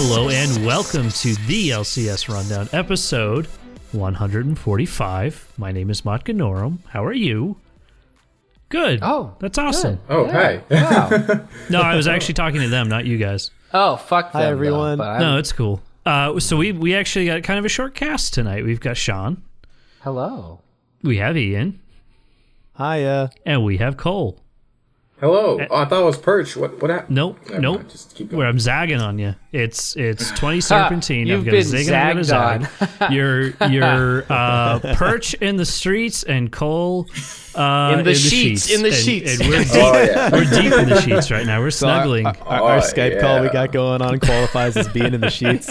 Hello and welcome to the LCS Rundown, episode 145. My name is Matka Norum. How are you? Good. Oh, that's awesome. Good. Oh, yeah. Hey. Wow. No, I was actually talking to them, not you guys. Oh, fuck them. Hi, everyone. No, it's cool. So we actually got kind of a short cast tonight. We've got Sean. Hello. We have Ian. Hiya. And we have Cole. Hello. Oh, I thought it was Perch. What happened? Nope. Never Nope. mind. Just keep going. Where I'm zagging on you. It's 20 Serpentine. You've I've got been a zig and I've got a zagged zag. You're Perch in the streets and Cole In the sheets. And we're deep, we're deep in the sheets right now. We're snuggling. Our Skype call we got going on qualifies as being in the sheets.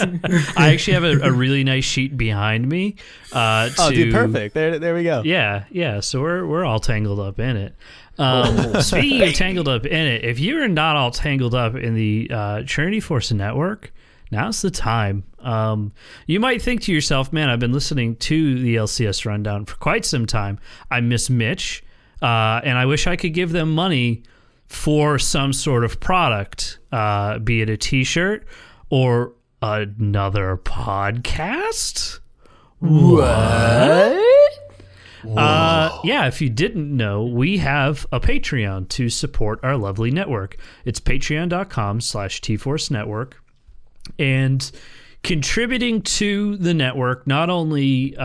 I actually have a really nice sheet behind me. Dude, perfect. There we go. Yeah. So we're all tangled up in it. Speaking of tangled up in it, if you're not all tangled up in the Trinity Force Network, now's the time. You might think to yourself, man, I've been listening to the LCS Rundown for quite some time. I miss Mitch, and I wish I could give them money for some sort of product, be it a t-shirt or another podcast. What? Yeah, if you didn't know, we have a Patreon to support our lovely network. It's patreon.com/TForce Network. And contributing to the network not only,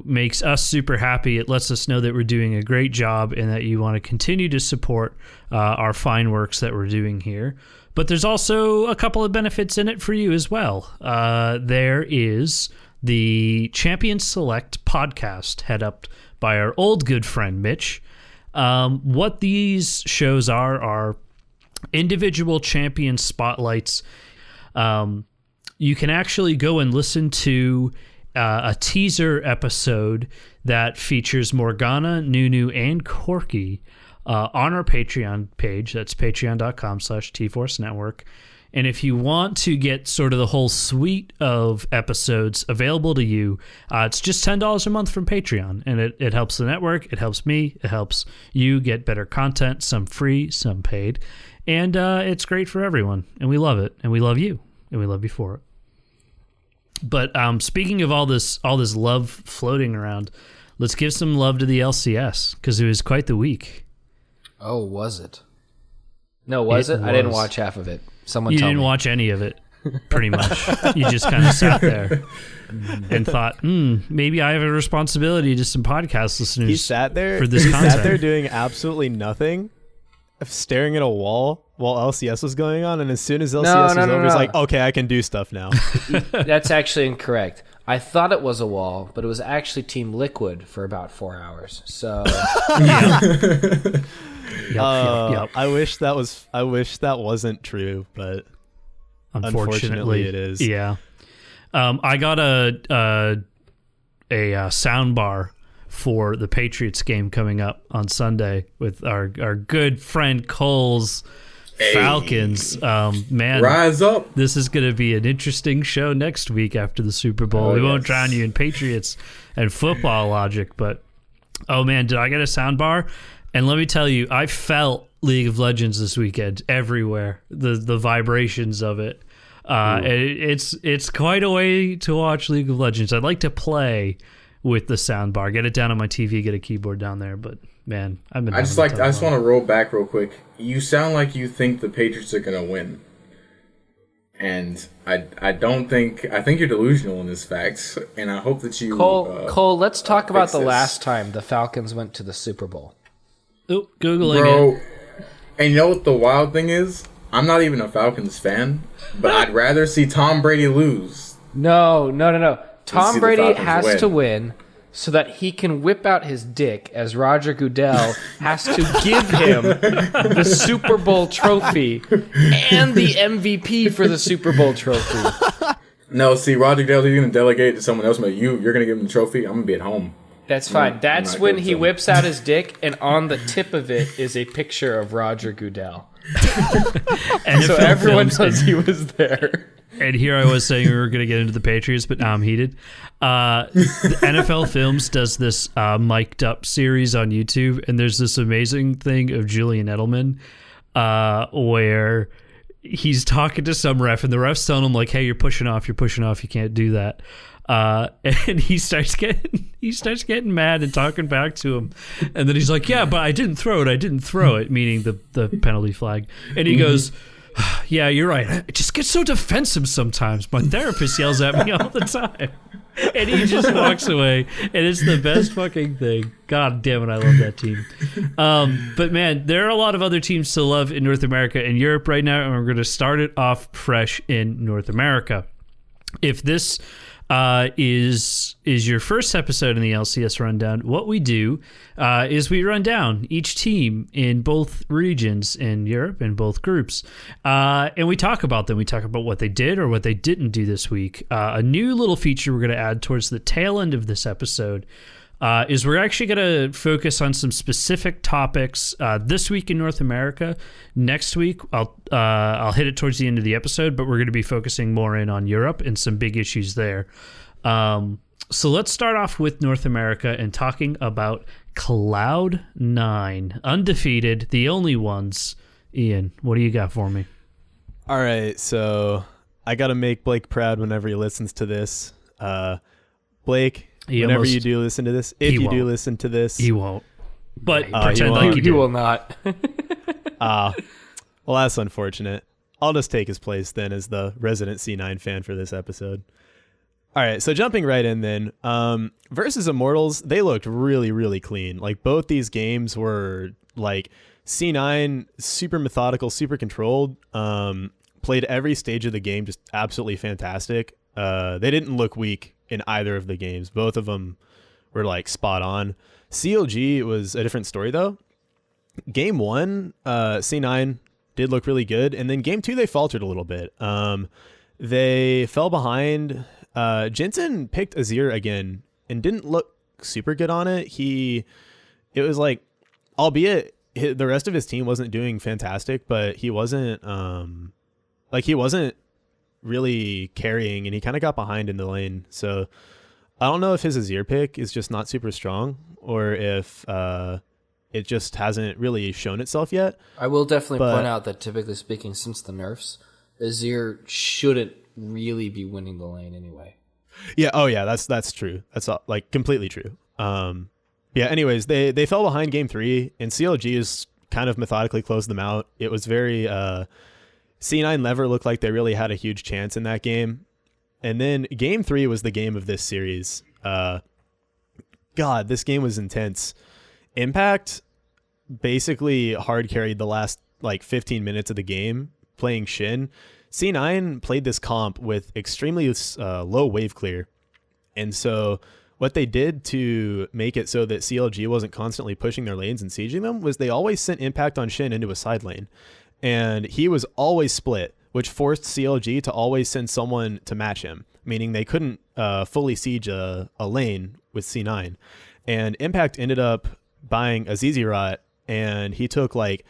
makes us super happy, it lets us know that we're doing a great job and that you want to continue to support our fine works that we're doing here. But there's also a couple of benefits in it for you as well. There is the Champion Select podcast, head up by our old good friend Mitch. What these shows are individual champion spotlights. You can actually go and listen to a teaser episode that features Morgana, Nunu, and Corky on our Patreon page. That's patreon.com/TForce Network. And if you want to get sort of the whole suite of episodes available to you, it's just $10 a month from Patreon. And it helps the network, it helps me, it helps you get better content, some free, some paid. And it's great for everyone. And we love it. And we love you. And we love you for it. But speaking of all this love floating around, let's give some love to the LCS, because it was quite the week. Oh, was it? No, was it? I didn't watch half of it. Someone You tell didn't me. watch any of it, pretty much. You just kind of sat there and thought, maybe I have a responsibility to some podcast listeners. He sat there for this he content. sat there doing absolutely nothing, staring at a wall while LCS was going on, and as soon as LCS was over, he's like, okay, I can do stuff now. That's actually incorrect. I thought it was a wall, but it was actually Team Liquid for about 4 hours. So Yep. I wish that wasn't true, but unfortunately it is. Yeah. I got a sound bar for the Patriots game coming up on Sunday with our good friend Cole's Falcons. Man, Rise up. this is going to be an interesting show next week after the Super Bowl. We won't drown you in Patriots and football logic, but oh man, did I get a sound bar? And let me tell you, I felt League of Legends this weekend everywhere. The vibrations of it. And it's quite a way to watch League of Legends. I'd like to play with the sound bar, get it down on my TV, get a keyboard down there. But man, I've been. I just want to roll back real quick. You sound like you think the Patriots are gonna win, and I don't think. I think you're delusional in this fact, and I hope that you. Cole, let's talk about the this. last time the Falcons went to the Super Bowl. Oh, Googling Bro, it. and you know what the wild thing is? I'm not even a Falcons fan, but I'd rather see Tom Brady lose. No. Tom see the Brady Falcons has win. to win so that he can whip out his dick as Roger Goodell has to give him the Super Bowl trophy and the MVP for the Super Bowl trophy. No, see, Roger Goodell, he's going to delegate to someone else. But you're going to give him the trophy. I'm going to be at home. That's fine. I'm That's not when good he with whips out his dick, and on the tip of it is a picture of Roger Goodell. So everyone knows he was there. And here I was saying we were going to get into the Patriots, but now I'm heated. The NFL Films does this mic'd up series on YouTube, and there's this amazing thing of Julian Edelman where he's talking to some ref, and the ref's telling him like, "Hey, you're pushing off. You can't do that." And he starts getting mad and talking back to him, and then he's like, "Yeah, but I didn't throw it," meaning the penalty flag. And he goes, "Yeah, you're right. I just get so defensive sometimes. My therapist yells at me all the time." And he just walks away, and it's the best fucking thing. God damn it, I love that team. But man, there are a lot of other teams to love in North America and Europe right now, and we're going to start it off fresh in North America. If this is your first episode in the LCS rundown, what we do is we run down each team in both regions in Europe in both groups, and we talk about them. We talk about what they did or what they didn't do this week. A new little feature we're going to add towards the tail end of this episode is we're actually going to focus on some specific topics this week in North America. Next week, I'll hit it towards the end of the episode, but we're going to be focusing more in on Europe and some big issues there. So let's start off with North America and talking about Cloud9, undefeated, the only ones. Ian, what do you got for me? All right, so I got to make Blake proud whenever he listens to this. Blake, whenever you do listen to this, if you do listen to this, he won't. But pretend like you do. He will not. Well, that's unfortunate. I'll just take his place then as the resident C9 fan for this episode. All right, so jumping right in then, versus Immortals, they looked really, really clean. Like, both these games were, like, C9, super methodical, super controlled, played every stage of the game just absolutely fantastic. They didn't look weak in either of the games. Both of them were, like, spot on. CLG was a different story, though. Game 1, C9 did look really good, and then Game 2, they faltered a little bit. They fell behind. Jensen picked Azir again and didn't look super good on it. It was like, albeit the rest of his team wasn't doing fantastic, but he wasn't really carrying, and he kind of got behind in the lane. So I don't know if his Azir pick is just not super strong or if it just hasn't really shown itself yet. I will definitely point out that typically speaking, since the nerfs, Azir shouldn't really be winning the lane anyway. Yeah. Oh yeah. That's true. That's like completely true. Yeah. Anyways, they fell behind Game 3, and CLG is kind of methodically closed them out. It was very C9 never looked like they really had a huge chance in that game. And then Game 3 was the game of this series. God, this game was intense. Impact basically hard carried the last like 15 minutes of the game playing Shin. C9 played this comp with extremely low wave clear. And so what they did to make it so that CLG wasn't constantly pushing their lanes and sieging them was they always sent Impact on Shin into a side lane. And he was always split, which forced CLG to always send someone to match him, meaning they couldn't fully siege a lane with C9. And Impact ended up buying a Zizirot, and he took like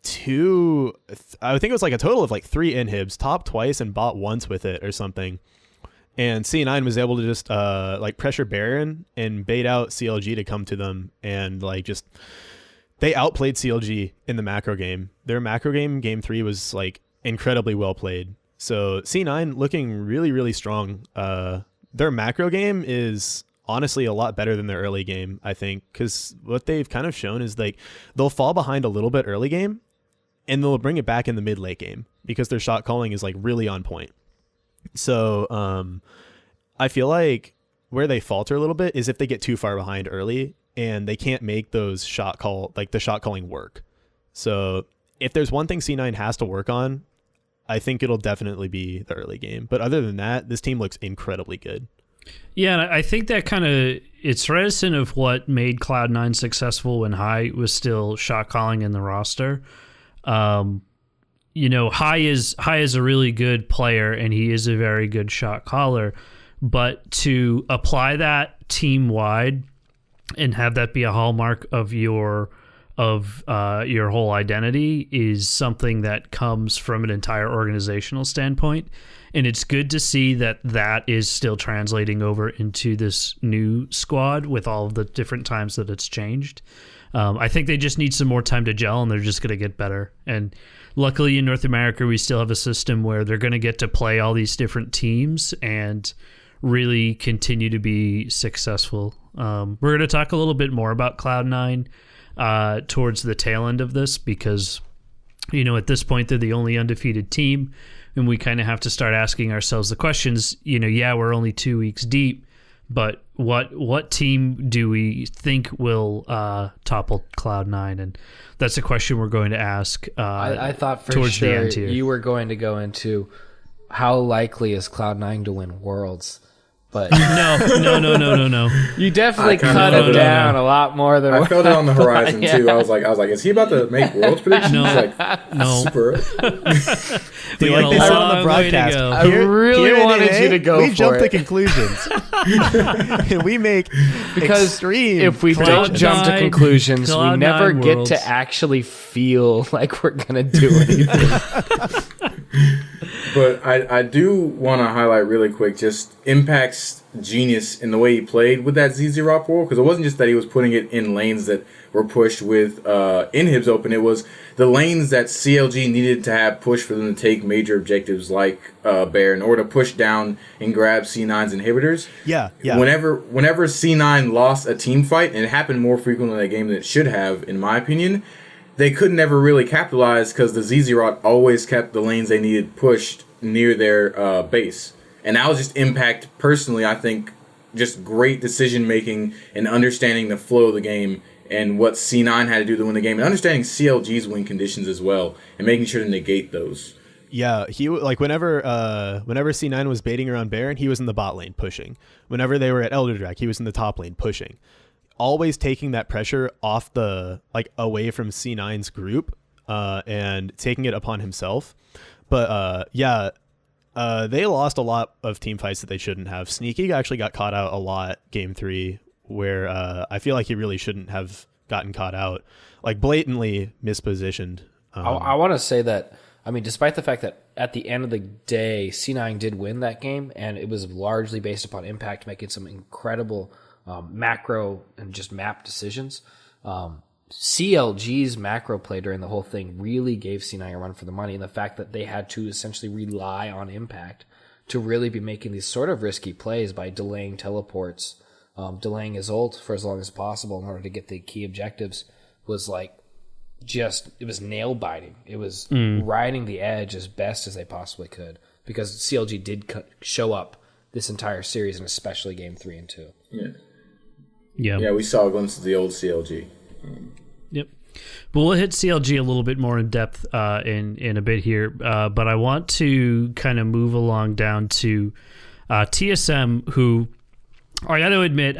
I think it was like a total of like 3 inhibs, topped twice and bought once with it or something. And C9 was able to just like pressure Baron and bait out CLG to come to them, and like just they outplayed CLG in the macro game. Their macro game, Game 3, was like incredibly well played. So C9 looking really, really strong. Their macro game is honestly a lot better than their early game, I think, because what they've kind of shown is like they'll fall behind a little bit early game, and they'll bring it back in the mid-late game because their shot calling is like really on point. So I feel like where they falter a little bit is if they get too far behind early and they can't make those the shot calling work. So if there's one thing C9 has to work on, I think it'll definitely be the early game. But other than that, this team looks incredibly good. Yeah, and I think that kind of it's reminiscent of what made Cloud9 successful when Hai was still shot calling in the roster. You know, Hai is a really good player, and he is a very good shot caller. But to apply that team wide and have that be a hallmark of your whole identity is something that comes from an entire organizational standpoint. And it's good to see that is still translating over into this new squad with all of the different times that it's changed. I think they just need some more time to gel, and they're just going to get better. And luckily in North America, we still have a system where they're going to get to play all these different teams and really continue to be successful. We're going to talk a little bit more about Cloud9 towards the tail end of this because, at this point, they're the only undefeated team, and we kind of have to start asking ourselves the questions. We're only 2 weeks deep, but what team do we think will topple Cloud9? And that's a question we're going to ask. I thought for towards the sure end here. you were going to go into how likely is Cloud9 to win Worlds. But no. you definitely I kinda cut felt it it down a lot more than I felt it on the horizon Yeah. too. I was like, is he about to make world's predictions? No. Super. We like got they a said on the long way to broadcast. go. I really in wanted NA, you to go we for jump to it. conclusions. And we make Because extreme if we don't predictions. jump to conclusions, we Cloud9 never get Worlds. to actually feel like we're going to do anything. But I do want to highlight really quick just Impact's genius in the way he played with that ZZ-Rop wall, because it wasn't just that he was putting it in lanes that were pushed with inhibs open. It was the lanes that CLG needed to have pushed for them to take major objectives like Baron, or to push down and grab C9's inhibitors. Yeah. Whenever C9 lost a team fight, and it happened more frequently in that game than it should have, in my opinion, they could never really capitalize because the ZZ-Rot always kept the lanes they needed pushed near their base. And that was just Impact, personally, I think, just great decision-making and understanding the flow of the game and what C9 had to do to win the game, and understanding CLG's win conditions as well, and making sure to negate those. Yeah, he whenever C9 was baiting around Baron, he was in the bot lane pushing. Whenever they were at Elder Drag, he was in the top lane pushing. Always taking that pressure off away from C9's group, and taking it upon himself. But they lost a lot of team fights that they shouldn't have. Sneaky actually got caught out a lot game 3, where I feel like he really shouldn't have gotten caught out, like blatantly mispositioned. I want to say that, despite the fact that at the end of the day, C9 did win that game, and it was largely based upon Impact making some incredible macro and just map decisions. CLG's macro play during the whole thing really gave C9 a run for the money, and the fact that they had to essentially rely on Impact to really be making these sort of risky plays by delaying teleports, delaying his ult for as long as possible in order to get the key objectives was it was nail biting. It was riding the edge as best as they possibly could, because CLG did show up this entire series, and especially game 3 and 2. Yeah, we saw a glimpse of the old CLG. Yep. But we'll hit CLG a little bit more in depth in a bit here. But I want to kind of move along down to TSM, who I got to admit,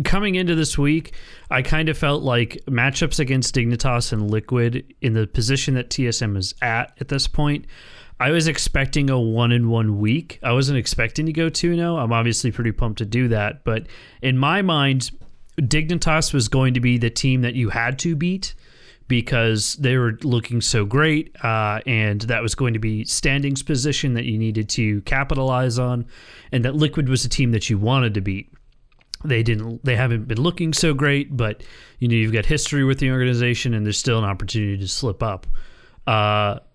coming into this week, I kind of felt like matchups against Dignitas and Liquid in the position that TSM is at this point, I was expecting a 1-1 week. I wasn't expecting to go 2-0. I'm obviously pretty pumped to do that. But in my mind, Dignitas was going to be the team that you had to beat because they were looking so great, and that was going to be standings position that you needed to capitalize on, and that Liquid was a team that you wanted to beat. They haven't been looking so great, but you've got history with the organization, and there's still an opportunity to slip up.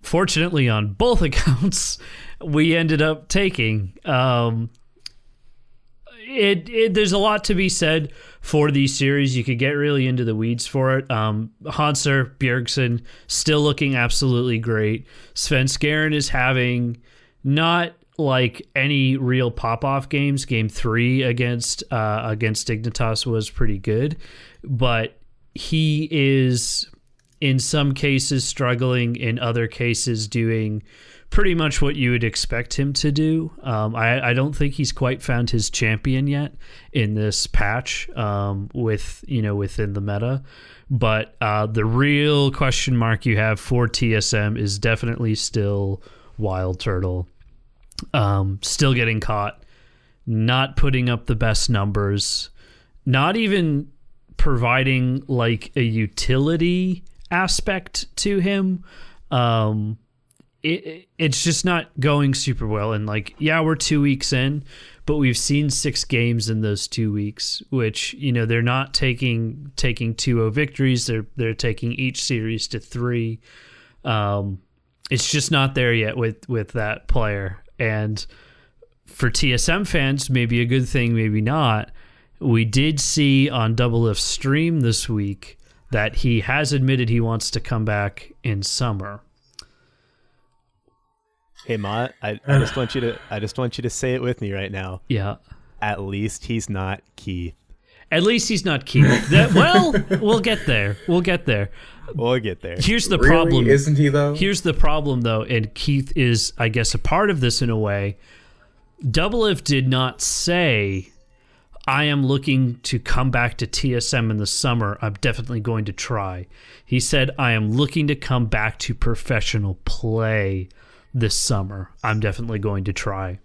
Fortunately, on both accounts, we ended up taking. There's a lot to be said for these series. You could get really into the weeds for it. Hanser Bjergsen still looking absolutely great. Svenskeren is having not like any real pop-off games. Game 3 against Dignitas was pretty good, but he is in some cases struggling, in other cases doing pretty much what you would expect him to do. I don't think he's quite found his champion yet in this patch within the meta. But the real question mark you have for TSM is definitely still Wild Turtle. Still getting caught, not putting up the best numbers, not even providing like a utility aspect to him. It's just not going super well. And we're 2 weeks in, but we've seen 6 games in those 2 weeks, which, you know, they're not taking 2-0 victories. They're taking each series to 3. It's just not there yet with that player. And for TSM fans, maybe a good thing, maybe not. We did see on Doublelift's stream this week that he has admitted he wants to come back in summer. Hey Mott, I just want you to say it with me right now. Yeah. At least he's not Keith. At least he's not Keith. We'll get there. We'll get there. Here's the problem. Isn't he though? Here's the problem though, and Keith is, I guess, a part of this in a way. Doublelift did not say, I am looking to come back to TSM in the summer. I'm definitely going to try. He said, I am looking to come back to professional play this summer. I'm definitely going to try.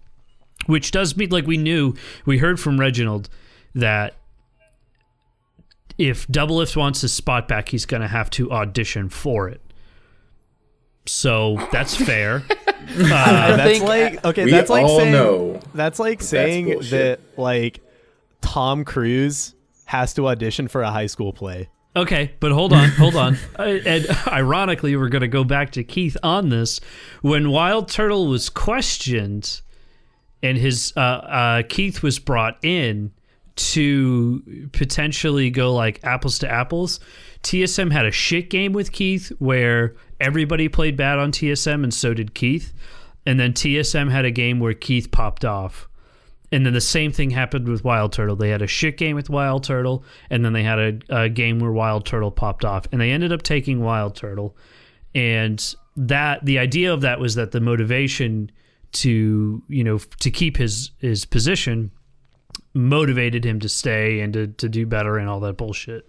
Which does mean, like we heard from Reginald that if Doublelift wants his spot back, he's going to have to audition for it. So that's fair. That's like saying that like Tom Cruise has to audition for a high school play. Okay, but hold on. And ironically, we're going to go back to Keith on this. When Wild Turtle was questioned and his Keith was brought in to potentially go like apples to apples, TSM had a shit game with Keith where everybody played bad on TSM and so did Keith. And then TSM had a game where Keith popped off. And then the same thing happened with Wild Turtle. They had a shit game with Wild Turtle, and then they had a game where Wild Turtle popped off. And they ended up taking Wild Turtle. And that the idea of that was that the motivation to keep his position motivated him to stay and to do better and all that bullshit.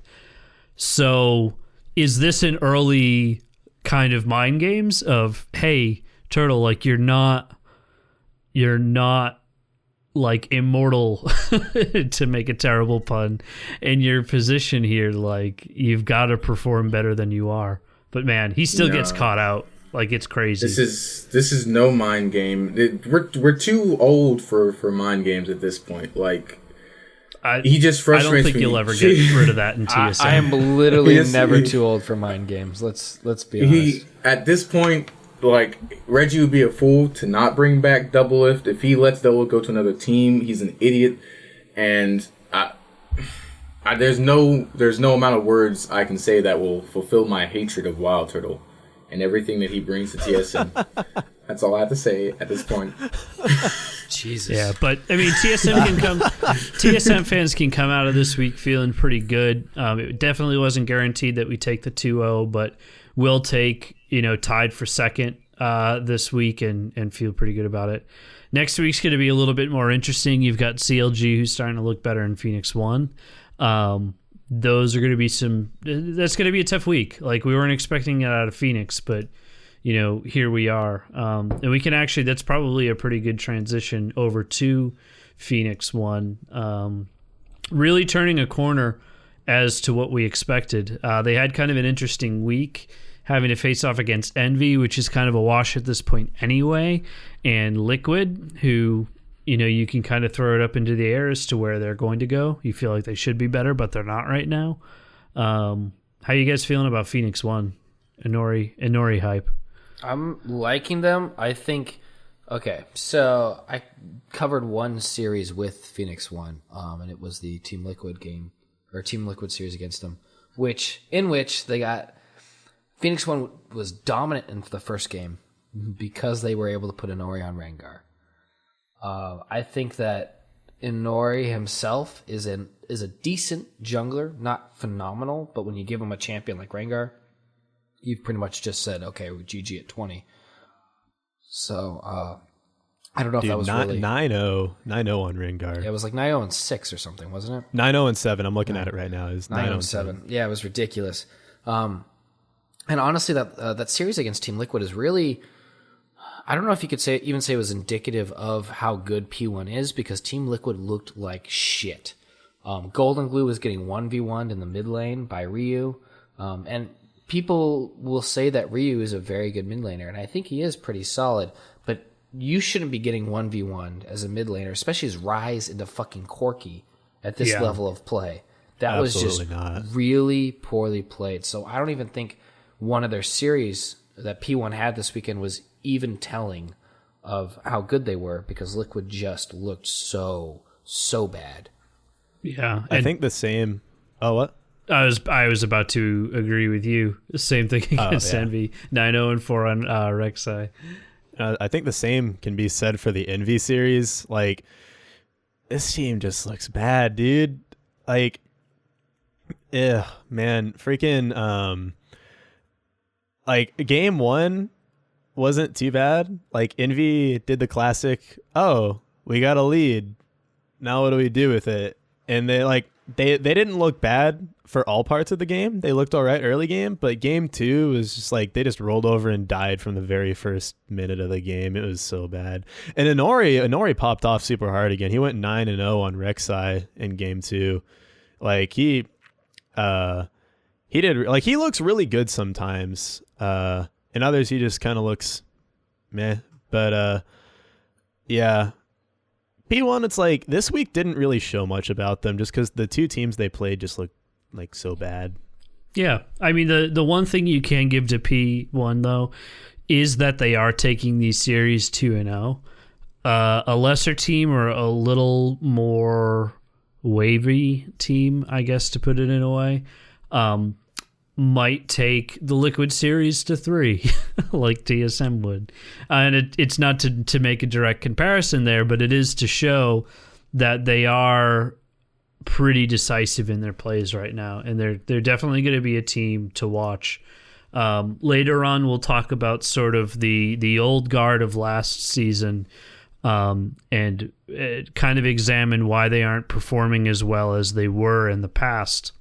So is this an early kind of mind games of, hey, Turtle, like you're not like immortal to make a terrible pun in your position here, like you've got to perform better than you are. But man, he still gets caught out. Like it's crazy. This is no mind game. We're too old for mind games at this point. Like he just frustrates me. I don't think you'll ever get rid of that in TSM. I am literally never too old for mind games. Let's be honest. At this point, like Reggie would be a fool to not bring back Doublelift. If he lets Doublelift go to another team, he's an idiot. And there's no amount of words I can say that will fulfill my hatred of Wild Turtle and everything that he brings to TSM. That's all I have to say at this point. Jesus. Yeah, but I mean, TSM fans can come out of this week feeling pretty good. It definitely wasn't guaranteed that we take the 2-0, but we'll take, tied for second this week and feel pretty good about it. Next week's going to be a little bit more interesting. You've got CLG, who's starting to look better in Phoenix 1. Those are going to be that's going to be a tough week. Like we weren't expecting it out of Phoenix, but here we are. And we can actually, that's probably a pretty good transition over to Phoenix 1. Really turning a corner as to what we expected. They had kind of an interesting week having to face off against Envy, which is kind of a wash at this point anyway, and Liquid, who, you can kind of throw it up into the air as to where they're going to go. You feel like they should be better, but they're not right now. How you guys feeling about Phoenix 1? Inori hype. I'm liking them. I think, okay, so I covered one series with Phoenix 1, and it was the Team Liquid game, or Team Liquid series against them, in which they got, Phoenix 1 was dominant in the first game because they were able to put Inori on Rengar. I think that Inori himself is a decent jungler, not phenomenal, but when you give him a champion like Rengar, you've pretty much just said, okay, we're GG at 20. So, I don't know if that was really... 9-0 on Rengar. Yeah, it was like 9-0 and 6 or something, wasn't it? 9-0 and 7. I'm looking at it right now. It's 9-0 and 7. Yeah, it was ridiculous. And honestly, that series against Team Liquid is really... I don't know if you could even say it was indicative of how good P1 is, because Team Liquid looked like shit. Golden Glue was getting 1v1'd in the mid lane by Ryu. And people will say that Ryu is a very good mid laner, and I think he is pretty solid. But you shouldn't be getting 1v1 as a mid laner, especially as Rise into fucking Corki at this level of play. That Absolutely was just not. really poorly played. So I don't even think one of their series that P1 had this weekend was even telling of how good they were, because Liquid just looked so bad. Yeah. I think the same. Oh, what? I was about to agree with you. Same thing against Envy. 9-0-4 on Rek'Sai. I think the same can be said for the Envy series. Like, this team just looks bad, dude. Like, man, freaking, like, game one wasn't too bad. Like, Envy did the classic, oh, we got a lead. Now what do we do with it? And they didn't look bad for all parts of the game. They looked all right early game, but game two was just like they just rolled over and died from the very first minute of the game. It was so bad. And Inori popped off super hard again. He went 9-0 on Rek'Sai in game two. Like he did, like, he looks really good sometimes. In others he just kind of looks meh. But yeah. P1, it's like this week didn't really show much about them just because the two teams they played just looked like so bad. Yeah. I mean, the one thing you can give to P1, though, is that they are taking these series 2-0. A lesser team or a little more wavy team, I guess, to put it in a way, might take the Liquid series to 3 like TSM would. And it's not to make a direct comparison there, but it is to show that they are pretty decisive in their plays right now, and they're definitely going to be a team to watch. Later on, we'll talk about sort of the old guard of last season, and kind of examine why they aren't performing as well as they were in the past.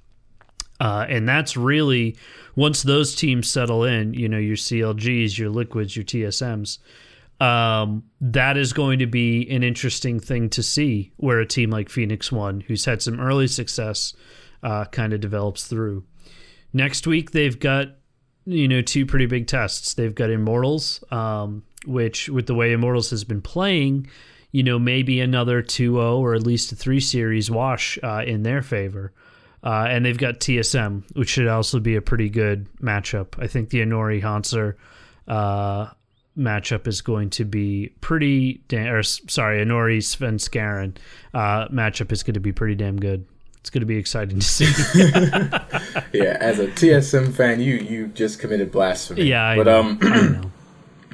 And that's really, once those teams settle in, your CLGs, your Liquids, your TSMs, that is going to be an interesting thing to see, where a team like Phoenix One, who's had some early success, kind of develops through. Next week, they've got, two pretty big tests. They've got Immortals, which, with the way Immortals has been playing, maybe another 2-0 or at least a 3 series wash in their favor. And they've got TSM, which should also be a pretty good matchup. I think the Inori Hanser matchup is going to be pretty Inori Svenskaren matchup is going to be pretty damn good. It's going to be exciting to see. Yeah, as a TSM fan, you just committed blasphemy. Yeah, I know.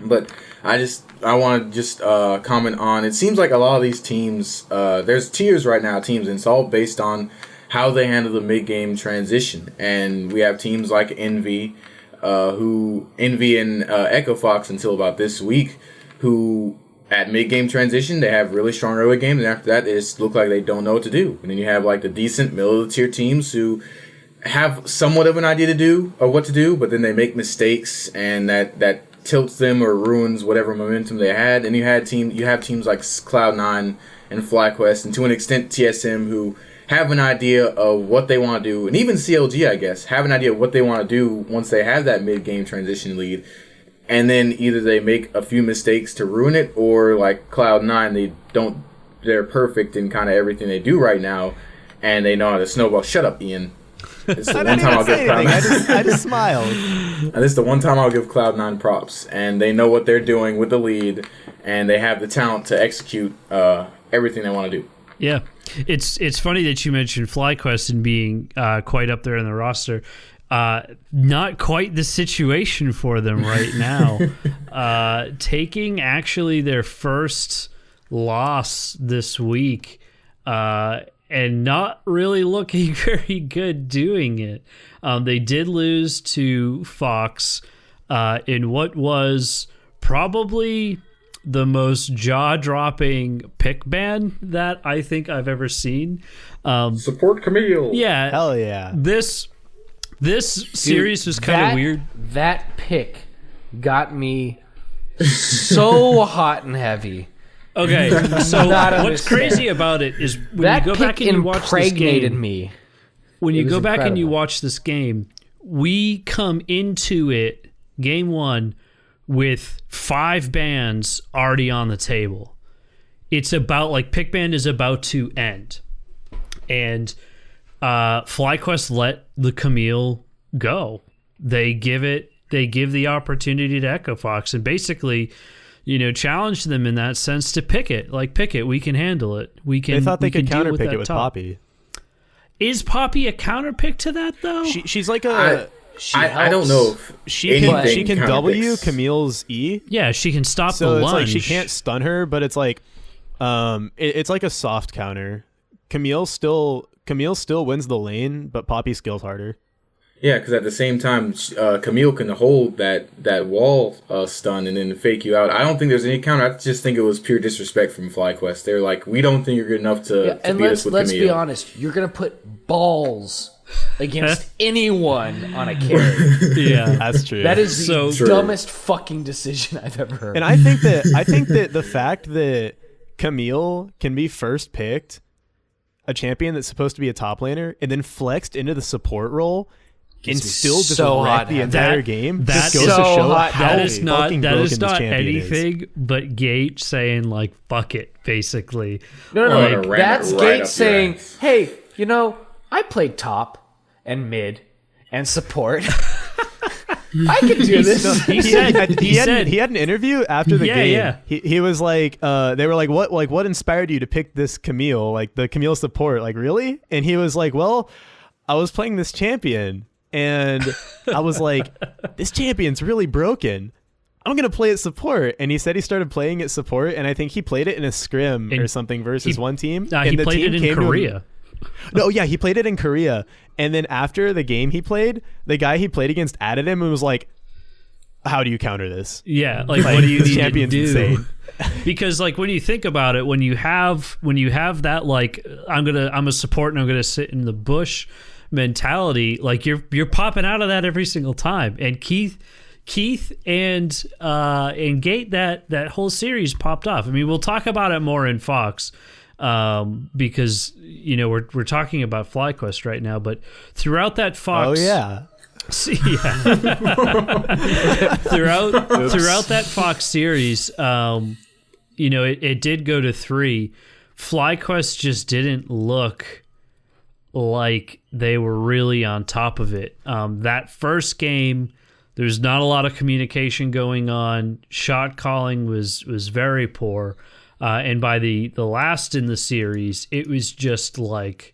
But I want to just comment on, it seems like a lot of these teams, there's tiers right now, teams, and it's all based on how they handle the mid-game transition. And we have teams like Envy and Echo Fox until about this week, who at mid-game transition, they have really strong early game, and after that, it look like they don't know what to do. And then you have like the decent middle-of-the-tier teams who have somewhat of an idea to do or what to do, but then they make mistakes, and that tilts them or ruins whatever momentum they had. And you have teams like Cloud9 and FlyQuest, and to an extent TSM, who have an idea of what they want to do, and even CLG, I guess, have an idea of what they want to do once they have that mid-game transition lead, and then either they make a few mistakes to ruin it, or like Cloud9, they're perfect in kind of everything they do right now, and they know how to snowball. Shut up, Ian. It's the one time I'll give Cloud9. I just smiled. And this is the one time I'll give Cloud9 props, and they know what they're doing with the lead, and they have the talent to execute everything they want to do. Yeah, it's funny that you mentioned FlyQuest and being quite up there in the roster. Not quite the situation for them right now. Taking actually their first loss this week, and not really looking very good doing it. They did lose to Fox in what was probably the most jaw-dropping pick ban that I think I've ever seen. Support Camille. Yeah. Hell yeah. This series was kind of weird. That pick got me so hot and heavy. Okay, so what's crazy about it is when that you go back and you watch this game, me. When you go back and you incredible. watch this game, we come into it, game one, with 5 bans already on the table. It's about like pick ban is about to end, and FlyQuest let the Camille go. They give the opportunity to Echo Fox and basically, challenge them in that sense to pick it. Like, pick it. We can handle it. They thought they could counterpick it with Poppy. Is Poppy a counterpick to that though? She's like a. I don't know if she can W Camille's E. Yeah, she can stop the so it's lunge. like she can't stun her, but it's like, it's like a soft counter. Camille still wins the lane, but Poppy skills harder. Yeah, because at the same time, Camille can hold that wall stun and then fake you out. I don't think there's any counter. I just think it was pure disrespect from FlyQuest. They're like, we don't think you're good enough to beat us with Camille. Let's be honest. You're going to put balls against anyone on a carry. Yeah, that's true. That is the dumbest fucking decision I've ever heard. And I think that the fact that Camille can be first picked, a champion that's supposed to be a top laner, and then flexed into the support role and still just wreck the entire game. That goes to show how that is not anything but Gate saying like fuck it, basically. No. That's Gate saying, hey, I played top and mid and support. I can do this. He had an interview after the game. Yeah. He was like, they were like, what inspired you to pick this Camille, like the Camille support? Like, really? And he was like, well, I was playing this champion and I was like, this champion's really broken. I'm going to play it support. And he said he started playing it support, and I think he played it in a scrim or something versus one team. And he played it in Korea. No, yeah, he played it in Korea. And then after the game he played, the guy he played against added him and was like, how do you counter this? Yeah, like what do you need to do? Insane. Because like when you think about it, when you have that like I'm a support and I'm gonna sit in the bush mentality, like you're popping out of that every single time. And Keith and Gate, that whole series popped off. I mean, we'll talk about it more in Fox. Because we're talking about FlyQuest right now, but throughout that Fox, throughout that Fox series, it did go to 3. FlyQuest just didn't look like they were really on top of it. That first game, there's not a lot of communication going on. Shot calling was very poor. And by the last in the series, it was just like,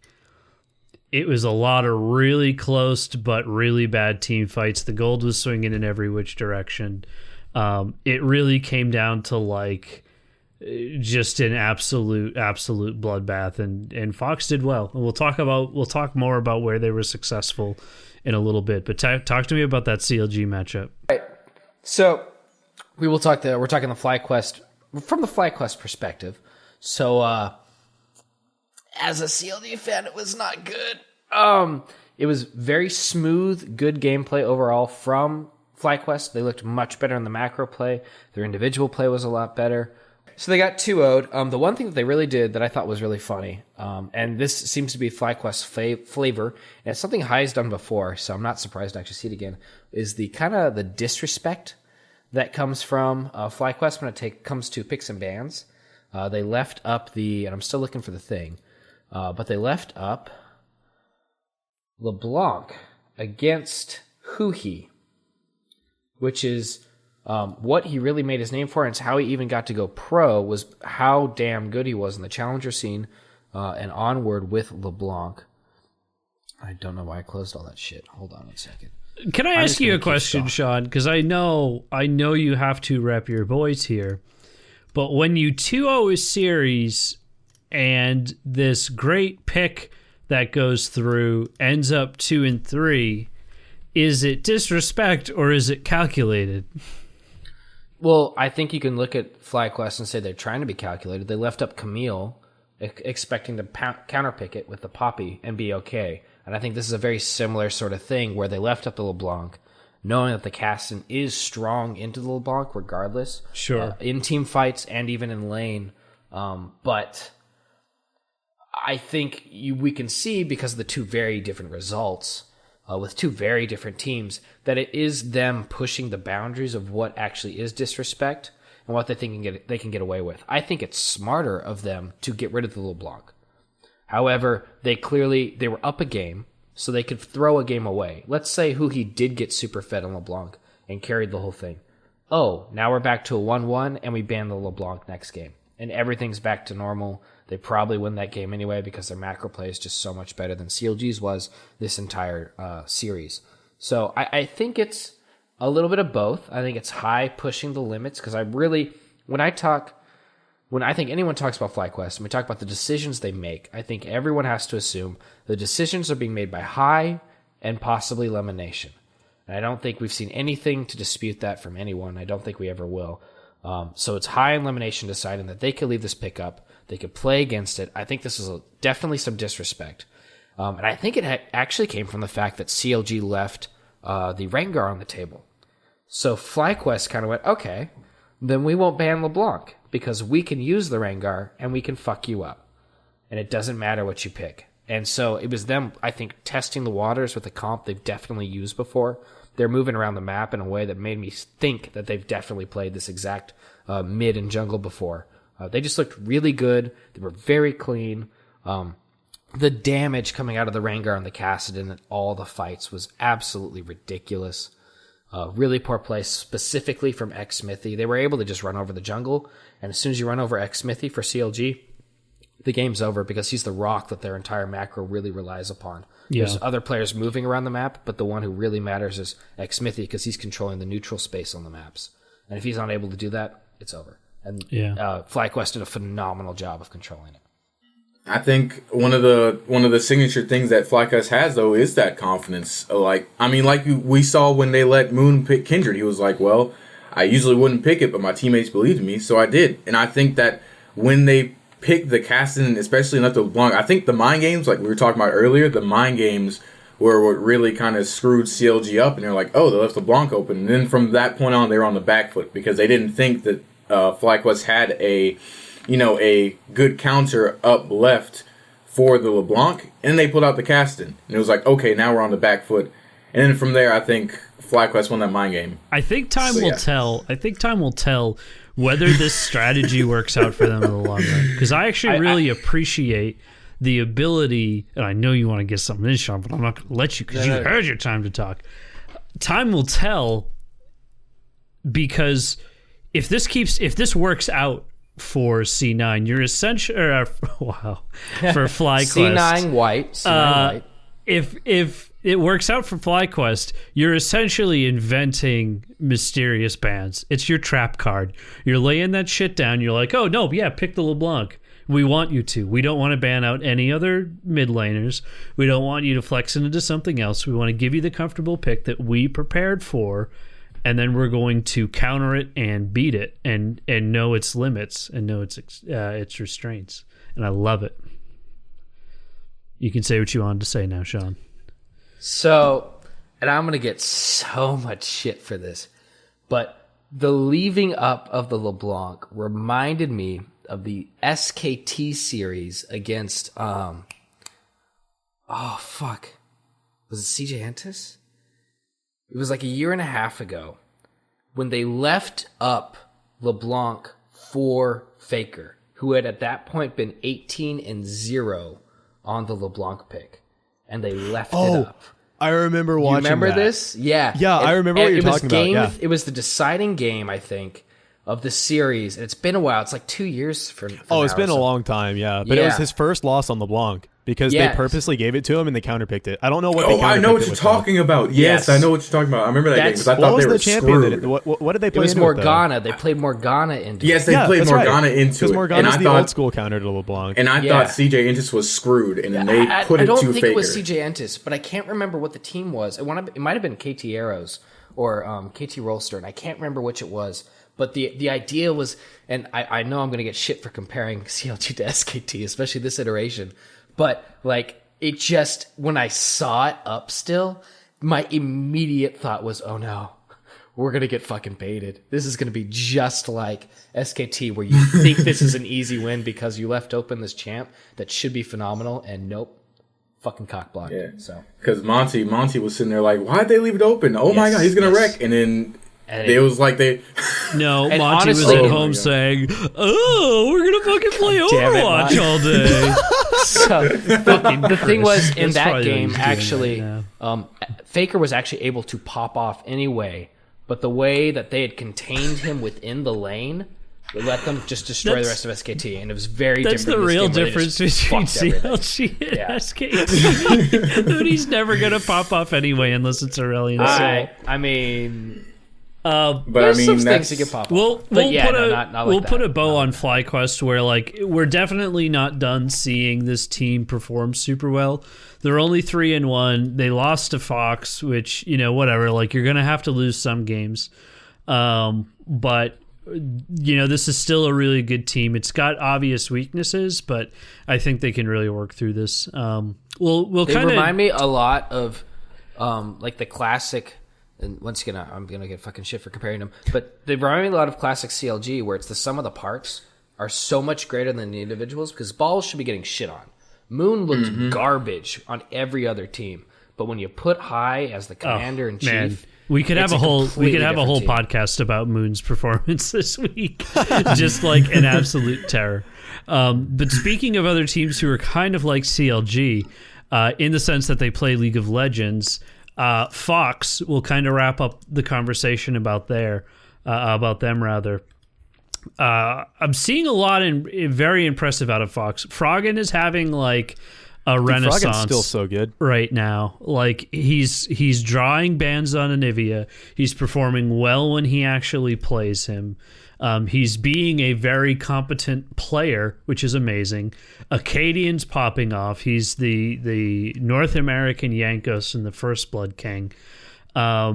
it was a lot of really close but really bad team fights. The gold was swinging in every which direction. It really came down to like just an absolute bloodbath, and Fox did well. And we'll talk more about where they were successful in a little bit. But talk to me about that CLG matchup. Right. So we're talking the FlyQuest. From the FlyQuest perspective, so as a CLG fan, it was not good. It was very smooth, good gameplay overall from FlyQuest. They looked much better in the macro play. Their individual play was a lot better. So they got 2-0'd. The one thing that they really did that I thought was really funny, and this seems to be FlyQuest's flavor, and it's something High's done before, so I'm not surprised to actually see it again, is the kind of the disrespect that comes from FlyQuest when it comes to picks and bans. They left up and I'm still looking for the thing, but they left up LeBlanc against Huhi, which is what he really made his name for, and it's how he even got to go pro, was how damn good he was in the challenger scene and onward with LeBlanc. I don't know why I closed all that shit. Hold on 1 second. Can I ask you a question, Sean? Because I know you have to rep your boys here, but when you 2-0 a series and this great pick that goes through ends up 2-3, is it disrespect or is it calculated? Well, I think you can look at FlyQuest and say they're trying to be calculated. They left up Camille, expecting to counterpick it with the Poppy and be okay. And I think this is a very similar sort of thing where they left up the LeBlanc, knowing that the Caston is strong into the LeBlanc regardless. Sure. In team fights and even in lane. But I think we can see, because of the two very different results, with two very different teams, that it is them pushing the boundaries of what actually is disrespect and what they think they can get away with. I think it's smarter of them to get rid of the LeBlanc. However, they were up a game, so they could throw a game away. Let's say Huhi did get super fed on LeBlanc and carried the whole thing. Oh, now we're back to a 1-1, and we ban the LeBlanc next game. And everything's back to normal. They probably win that game anyway because their macro play is just so much better than CLG's was this entire series. So I think it's a little bit of both. I think it's high pushing the limits because when I think anyone talks about FlyQuest and we talk about the decisions they make, I think everyone has to assume the decisions are being made by High and possibly Lemonation. And I don't think we've seen anything to dispute that from anyone. I don't think we ever will. So it's High and Lemonation deciding that they could leave this pick up. They could play against it. I think this is definitely some disrespect. And I think it actually came from the fact that CLG left the Rengar on the table. So FlyQuest kind of went, okay, then we won't ban LeBlanc because we can use the Rengar and we can fuck you up. And it doesn't matter what you pick. And so it was them, I think, testing the waters with a comp they've definitely used before. They're moving around the map in a way that made me think that they've definitely played this exact mid and jungle before. They just looked really good. They were very clean. The damage coming out of the Rengar and the Kassadin in all the fights was absolutely ridiculous. Really poor play, specifically from X-Smithy. They were able to just run over the jungle, and as soon as you run over X-Smithy for CLG, the game's over because he's the rock that their entire macro really relies upon. Yeah. There's other players moving around the map, but the one who really matters is X-Smithy because he's controlling the neutral space on the maps. And if he's not able to do that, it's over. And FlyQuest did a phenomenal job of controlling it. I think one of the signature things that FlyQuest has though is that confidence. We saw when they let Moon pick Kindred, he was like, "Well, I usually wouldn't pick it, but my teammates believed in me, so I did." And I think that when they picked the Kassadin, especially not the LeBlanc, I think the mind games, like we were talking about earlier, the mind games were what really kind of screwed CLG up, and they're like, "Oh, they left LeBlanc open." And then from that point on, they were on the back foot because they didn't think that FlyQuest had a good counter up left for the LeBlanc, and they pulled out the Kassadin. And it was like, okay, now we're on the back foot. And then from there, I think FlyQuest won that mind game. I think time will tell. I think time will tell whether this strategy works out for them in the long run. Because I actually really appreciate the ability, and I know you want to get something in, Sean, but I'm not going to let you because you heard your time to talk. Time will tell because if this works out for C9, you're essentially for FlyQuest. C9 white. If it works out for FlyQuest, you're essentially inventing mysterious bans. It's your trap card. You're laying that shit down. You're like, oh no, yeah, pick the LeBlanc. We want you to. We don't want to ban out any other mid laners. We don't want you to flex into something else. We want to give you the comfortable pick that we prepared for. And then we're going to counter it and beat it and know its limits and know its restraints. And I love it. You can say what you wanted to say now, Sean. So, and I'm going to get so much shit for this, but the leaving up of the LeBlanc reminded me of the SKT series against, was it CJ Entis? It was like a year and a half ago when they left up LeBlanc for Faker, who had at that point been 18-0 on the LeBlanc pick, and they left it up. I remember watching that. You remember this? Yeah. Yeah, I remember what you're talking about. Yeah. It was the deciding game, I think, of the series, and it's been a while. It's like 2 years for it's been a long time, yeah. But it was his first loss on LeBlanc. Because they purposely gave it to him and they counterpicked it. I don't know what they counterpicked. I know what you're talking about. Yes, I know what you're talking about. I remember that game because I thought they were screwed. What did they play? It was Morgana. They played Morgana into it. Yes, they played Morgana into it. Because Morgana's the old school counter to LeBlanc. And I thought CJ Entis was screwed, and then they put it to Faker. I don't think it was CJ Entis, but I can't remember what the team was. It might have been KT Arrows or KT Rollster, and I can't remember which it was. But the idea was, and I know I'm going to get shit for comparing CLG to SKT, especially this iteration, but like, it just, when I saw it up still, my immediate thought was, oh no, we're going to get fucking baited. This is going to be just like SKT, where you think this is an easy win because you left open this champ that should be phenomenal, and nope, fucking cock blocked. Yeah. So because Monty was sitting there like, why'd they leave it open? Oh my god, he's gonna wreck. And then it was like they. No, And Monty was honestly- at home saying, "Oh, we're gonna fucking play damn it, Overwatch all day." So the thing was in That's that probably what game he's doing actually, right Faker was actually able to pop off anyway, but the way that they had contained him within the lane, it let them just destroy the rest of SKT, and it was very That's different. the in this real game where they difference just between fucked everything. CLG and Yeah. SKT. Mooney's never gonna pop off anyway unless it's Aurelion Sol. I mean, But there's I mean, some that's things you can pop off. We'll But yeah, put no, a not like we'll that. put a bow on FlyQuest where like we're definitely not done seeing this team perform super well. They're only 3-1. They lost to Fox, which whatever. Like you're gonna have to lose some games, but this is still a really good team. It's got obvious weaknesses, but I think they can really work through this. We'll They kind remind of me a lot of like the classic. And once again, I'm gonna get fucking shit for comparing them, but they remind me a lot of classic CLG, where it's the sum of the parts are so much greater than the individuals, because Balls should be getting shit on. Moon looked garbage on every other team, but when you put High as the commander in chief, man. We could have it's a whole completely different team. podcast about Moon's performance this week, just like an absolute terror. But speaking of other teams who are kind of like CLG, in the sense that they play League of Legends, Fox will kind of wrap up the conversation about them rather. I'm seeing a lot very impressive out of Fox. Froggen is having like a renaissance. Froggen's still so good right now. Like he's drawing bans on Anivia. He's performing well when he actually plays him. He's being a very competent player, which is amazing. Acadian's popping off. He's the North American Yankos and the First Blood King. I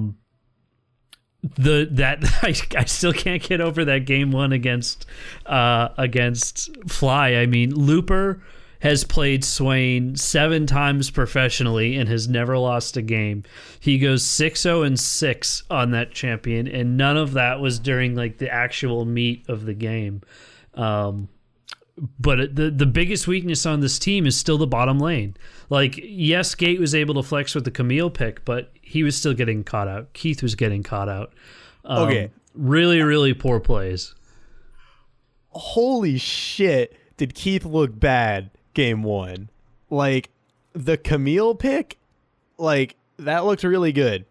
still can't get over that game one against Fly. I mean, Looper has played Swain 7 times professionally and has never lost a game. He goes 6-0-6 on that champion, and none of that was during like the actual meat of the game. But the biggest weakness on this team is still the bottom lane. Like, yes, Gate was able to flex with the Camille pick, but he was still getting caught out. Keith was getting caught out. Okay. Really, really poor plays. Holy shit, did Keith look bad game one? Like, the Camille pick, like, that looked really good.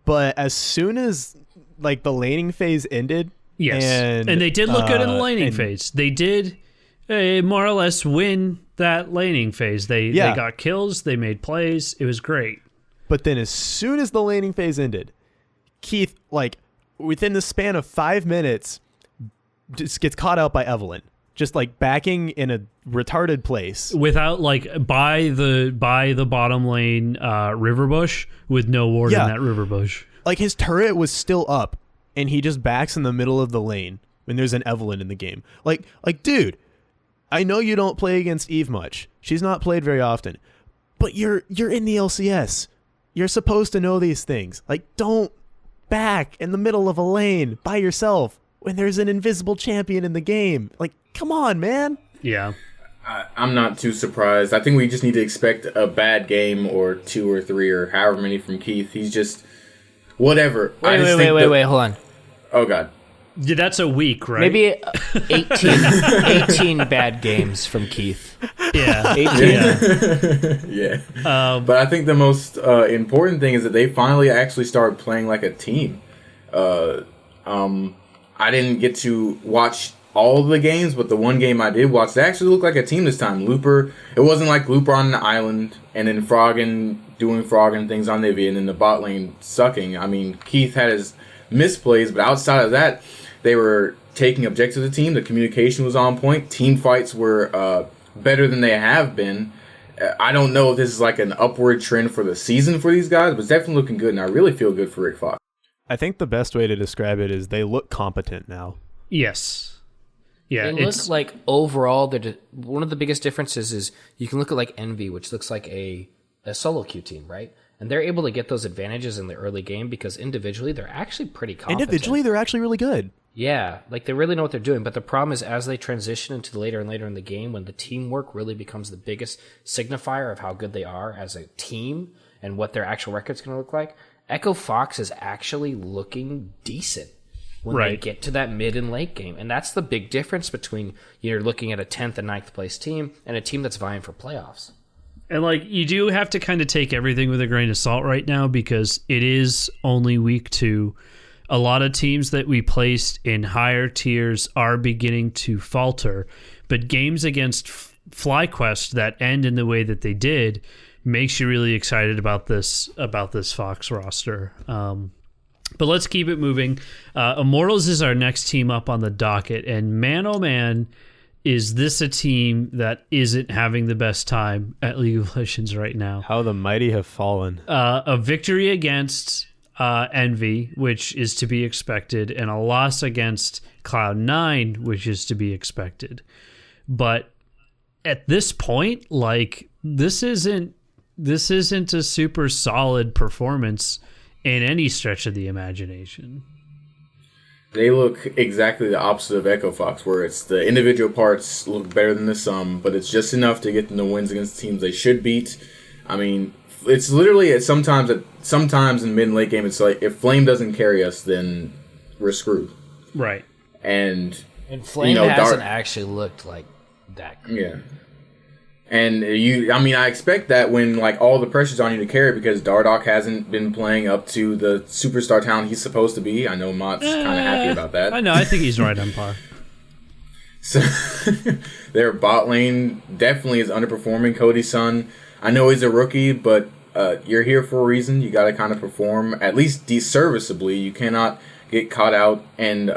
But as soon as, like, the laning phase ended... Yes, and they did look good in the laning phase. They did more or less win that laning phase. They got kills, they made plays. It was great. But then as soon as the laning phase ended, Keith, like, within the span of 5 minutes, just gets caught out by Evelyn. Just, like, backing in a retarded place. Without, like, by the bottom lane river bush with no ward in that river bush. Like, his turret was still up, and he just backs in the middle of the lane when there's an Evelyn in the game. Like, dude, I know you don't play against Eve much. She's not played very often. But you're in the LCS. You're supposed to know these things. Like, don't back in the middle of a lane by yourself when there's an invisible champion in the game. Like, come on, man. Yeah. I'm not too surprised. I think we just need to expect a bad game or 2 or 3 or however many from Keith. He's just whatever. Wait, hold on. Oh god. Yeah, that's a week, right? Maybe 18 bad games from Keith. Yeah. 18. Yeah. But I think the most important thing is that they finally actually started playing like a team. I didn't get to watch all of the games, but the one game I did watch, they actually looked like a team this time. Looper, it wasn't like Looper on an island and then Froggen doing Froggen things on Nivea and then the bot lane sucking. I mean, Keith had his misplays, but outside of that, they were taking objectives of the team. The communication was on point. Team fights were better than they have been. I don't know if this is like an upward trend for the season for these guys, but it's definitely looking good, and I really feel good for Rick Fox. I think the best way to describe it is they look competent now. Yes. Yeah, It looks like overall, one of the biggest differences is you can look at like Envy, which looks like a solo queue team, right? And they're able to get those advantages in the early game because individually they're actually pretty competent. Individually, they're actually really good. Yeah, like they really know what they're doing. But the problem is, as they transition into later and later in the game, when the teamwork really becomes the biggest signifier of how good they are as a team and what their actual record's going to look like, Echo Fox is actually looking decent when they get to that mid and late game. And that's the big difference between you're looking at a 10th and 9th place team and a team that's vying for playoffs. And like, you do have to kind of take everything with a grain of salt right now because it is only week 2. A lot of teams that we placed in higher tiers are beginning to falter, but games against FlyQuest that end in the way that they did makes you really excited about this Fox roster. But let's keep it moving. Immortals is our next team up on the docket, and man, oh man, is this a team that isn't having the best time at League of Legends right now. How the mighty have fallen. A victory against Envy, which is to be expected, and a loss against Cloud9, which is to be expected. But at this point, like, this isn't a super solid performance in any stretch of the imagination. They look exactly the opposite of Echo Fox, where it's the individual parts look better than the sum, but it's just enough to get them the wins against teams they should beat. I mean, it's literally sometimes in mid and late game, it's like if Flame doesn't carry us, then we're screwed. Right. And Flame hasn't actually looked like that good. Yeah. And I expect that when like all the pressure's on you to carry because Dardoch hasn't been playing up to the superstar talent he's supposed to be. I know Mott's kind of happy about that. I know. I think he's right on par. So their bot lane definitely is underperforming. Cody's son, I know he's a rookie, but you're here for a reason. You got to kind of perform at least serviceably. You cannot get caught out and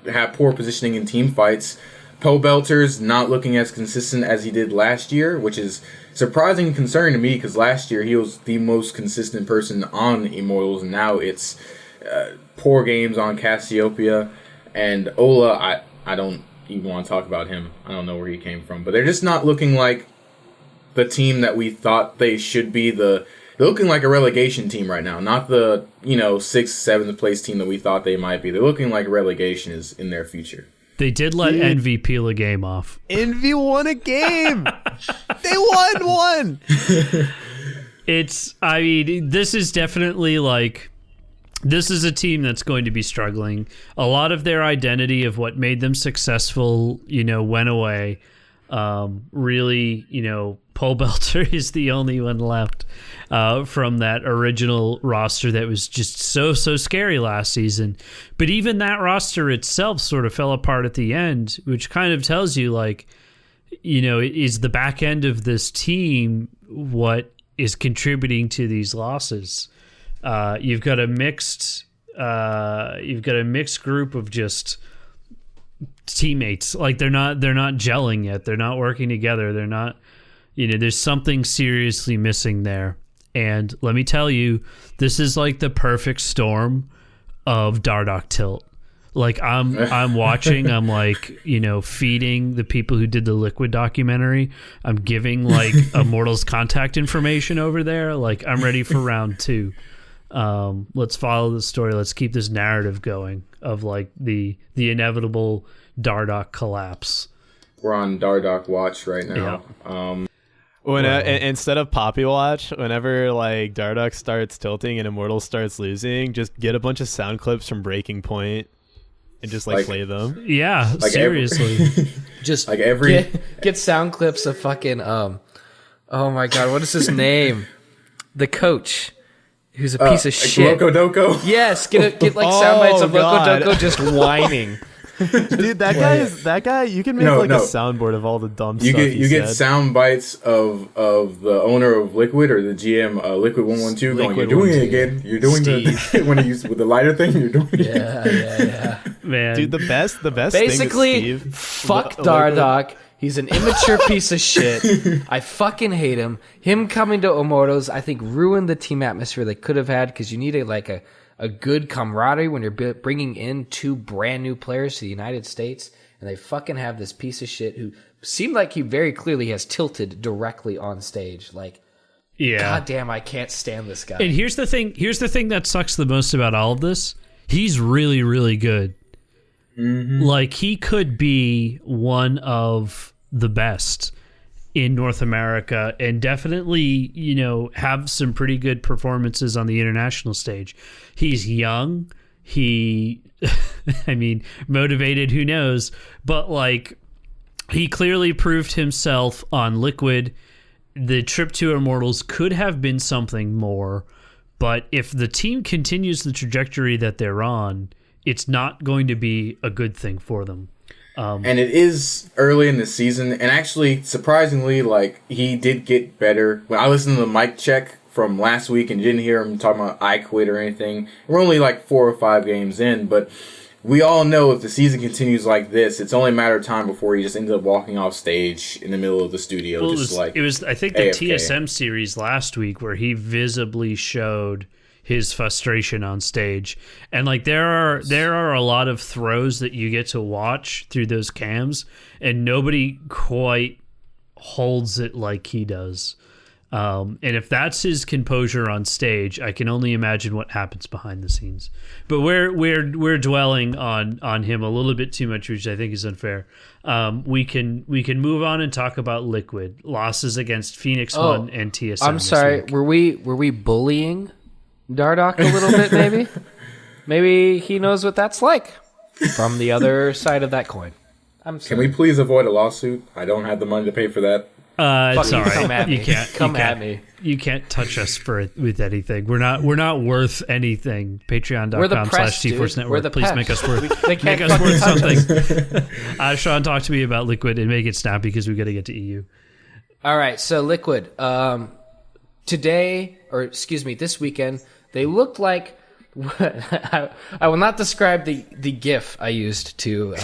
have poor positioning in team fights. Belter's not looking as consistent as he did last year, which is surprising and concerning to me because last year he was the most consistent person on Immortals, and now it's poor games on Cassiopeia. And Ola, I don't even want to talk about him. I don't know where he came from. But they're just not looking like the team that we thought they should be. They're looking like a relegation team right now, not the 6th, 7th place team that we thought they might be. They're looking like relegation is in their future. They did let Envy peel a game off. Envy won a game. They won one. This is definitely like, this is a team that's going to be struggling. A lot of their identity of what made them successful, went away. Really, Pole Belter is the only one left from that original roster that was just so scary last season. But even that roster itself sort of fell apart at the end, which kind of tells you, like, is the back end of this team what is contributing to these losses? You've got a mixed group of just teammates. Like they're not gelling yet. They're not working together. They're not, there's something seriously missing there. And let me tell you, this is like the perfect storm of Dardoch tilt. Like I'm watching, I'm like, feeding the people who did the Liquid documentary. I'm giving like Immortals contact information over there. Like I'm ready for round 2. Let's follow the story. Let's keep this narrative going of like the inevitable Dardoch collapse. We're on Dardoch watch right now. Yeah. Instead of Poppy watch, whenever like Dardoch starts tilting and Immortals starts losing, just get a bunch of sound clips from Breaking Point and just like play them. Yeah, like seriously. Just like get sound clips of fucking oh my god, what is his name? The coach. Who's a piece of shit. Loco Doco? Yes, get like sound bites of Loco Doco just whining. Dude, that guy. You can make a soundboard of all the dumb stuff you get sound bites of the owner of Liquid or the GM Liquid 112 going, "You're doing it again. You're doing the when he used with the lighter thing. You're doing it." Yeah. Man, dude, the best. Basically, thing fuck Dardoch. He's an immature piece of shit. I fucking hate him. Him coming to Immortals, I think, ruined the team atmosphere they could have had because you need a good camaraderie when you're bringing in 2 brand new players to the United States, and they fucking have this piece of shit who seemed like he very clearly has tilted directly on stage. Like, goddamn, I can't stand this guy. And here's the thing that sucks the most about all of this. He's really, really good. Like, he could be one of the best in North America and definitely, have some pretty good performances on the international stage. He's young. He, motivated, who knows? But, like, he clearly proved himself on Liquid. The trip to Immortals could have been something more, but if the team continues the trajectory that they're on, it's not going to be a good thing for them. And it is early in the season, and actually, surprisingly, like, he did get better. When I listened to the mic check from last week and didn't hear him talking about I quit or anything, we're only like 4 or 5 games in, but we all know if the season continues like this, it's only a matter of time before he just ends up walking off stage in the middle of the studio. Well, it was I think, the AFK. TSM series last week where he visibly showed his frustration on stage, and like there are a lot of throws that you get to watch through those cams, and nobody quite holds it like he does. And if that's his composure on stage, I can only imagine what happens behind the scenes. But we're dwelling on him a little bit too much, which I think is unfair. We can move on and talk about Liquid losses against Phoenix One and TSM. I'm sorry, were we bullying Dardoch a little bit? Maybe he knows what that's like from the other side of that coin. Can we please avoid a lawsuit? I don't have the money to pay for that. It's all right. Come at me. You can't come at me. You can't touch us with anything. We're not worth anything. Patreon.com/T-Force Network. Please make us worth. Make us worth something. Sean, talk to me about Liquid and make it snappy because we got to get to EU. All right. So Liquid. This weekend, they looked like. I will not describe the GIF I used to.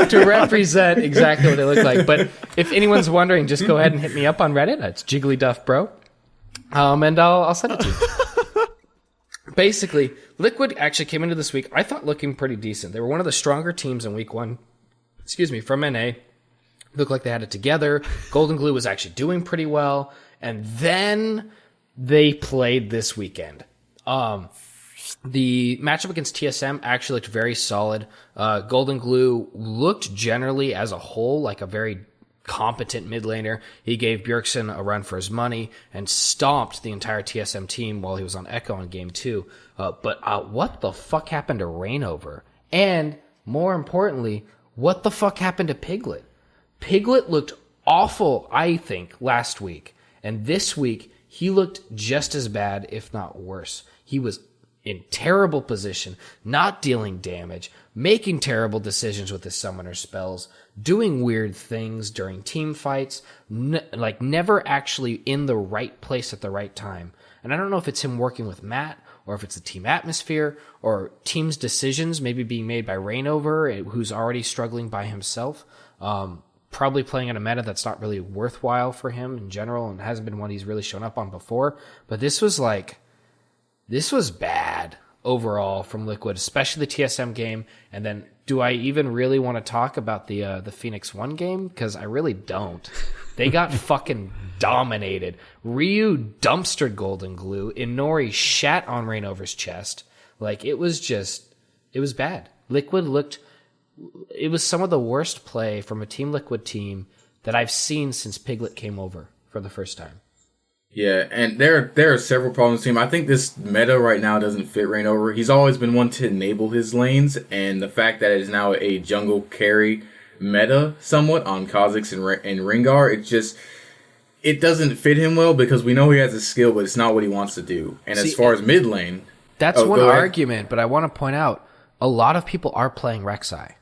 To represent exactly what they look like. But if anyone's wondering, just go ahead and hit me up on Reddit. It's JigglyDuffBro. And I'll send it to you. Basically, Liquid actually came into this week, I thought, looking pretty decent. They were one of the stronger teams in week 1. From NA. Looked like they had it together. Golden Glue was actually doing pretty well. And then they played this weekend. The matchup against TSM actually looked very solid. Golden Glue looked generally as a whole like a very competent mid laner. He gave Bjergsen a run for his money and stomped the entire TSM team while he was on Echo in game 2. But what the fuck happened to Reignover? And more importantly, what the fuck happened to Piglet? Piglet looked awful, I think, last week. And this week, he looked just as bad, if not worse. He was in terrible position, not dealing damage, making terrible decisions with his summoner spells, doing weird things during team fights, never actually in the right place at the right time. And I don't know if it's him working with Matt, or if it's the team atmosphere, or team's decisions maybe being made by Reignover, who's already struggling by himself, probably playing in a meta that's not really worthwhile for him in general, and hasn't been one he's really shown up on before. But this was bad overall from Liquid, especially the TSM game. And then, do I even really want to talk about the Phoenix 1 game? Because I really don't. They got fucking dominated. Ryu dumpstered Golden Glue. Inori shat on Reignover's chest. It was bad. It was some of the worst play from a Team Liquid team that I've seen since Piglet came over for the first time. Yeah, and there are several problems with him. I think this meta right now doesn't fit Reignover. He's always been one to enable his lanes, and the fact that it is now a jungle carry meta somewhat on Kha'Zix and Rengar, it doesn't fit him well because we know he has a skill, but it's not what he wants to do. And as far as mid lane... That's one argument, but I want to point out, a lot of people are playing Rek'Sai.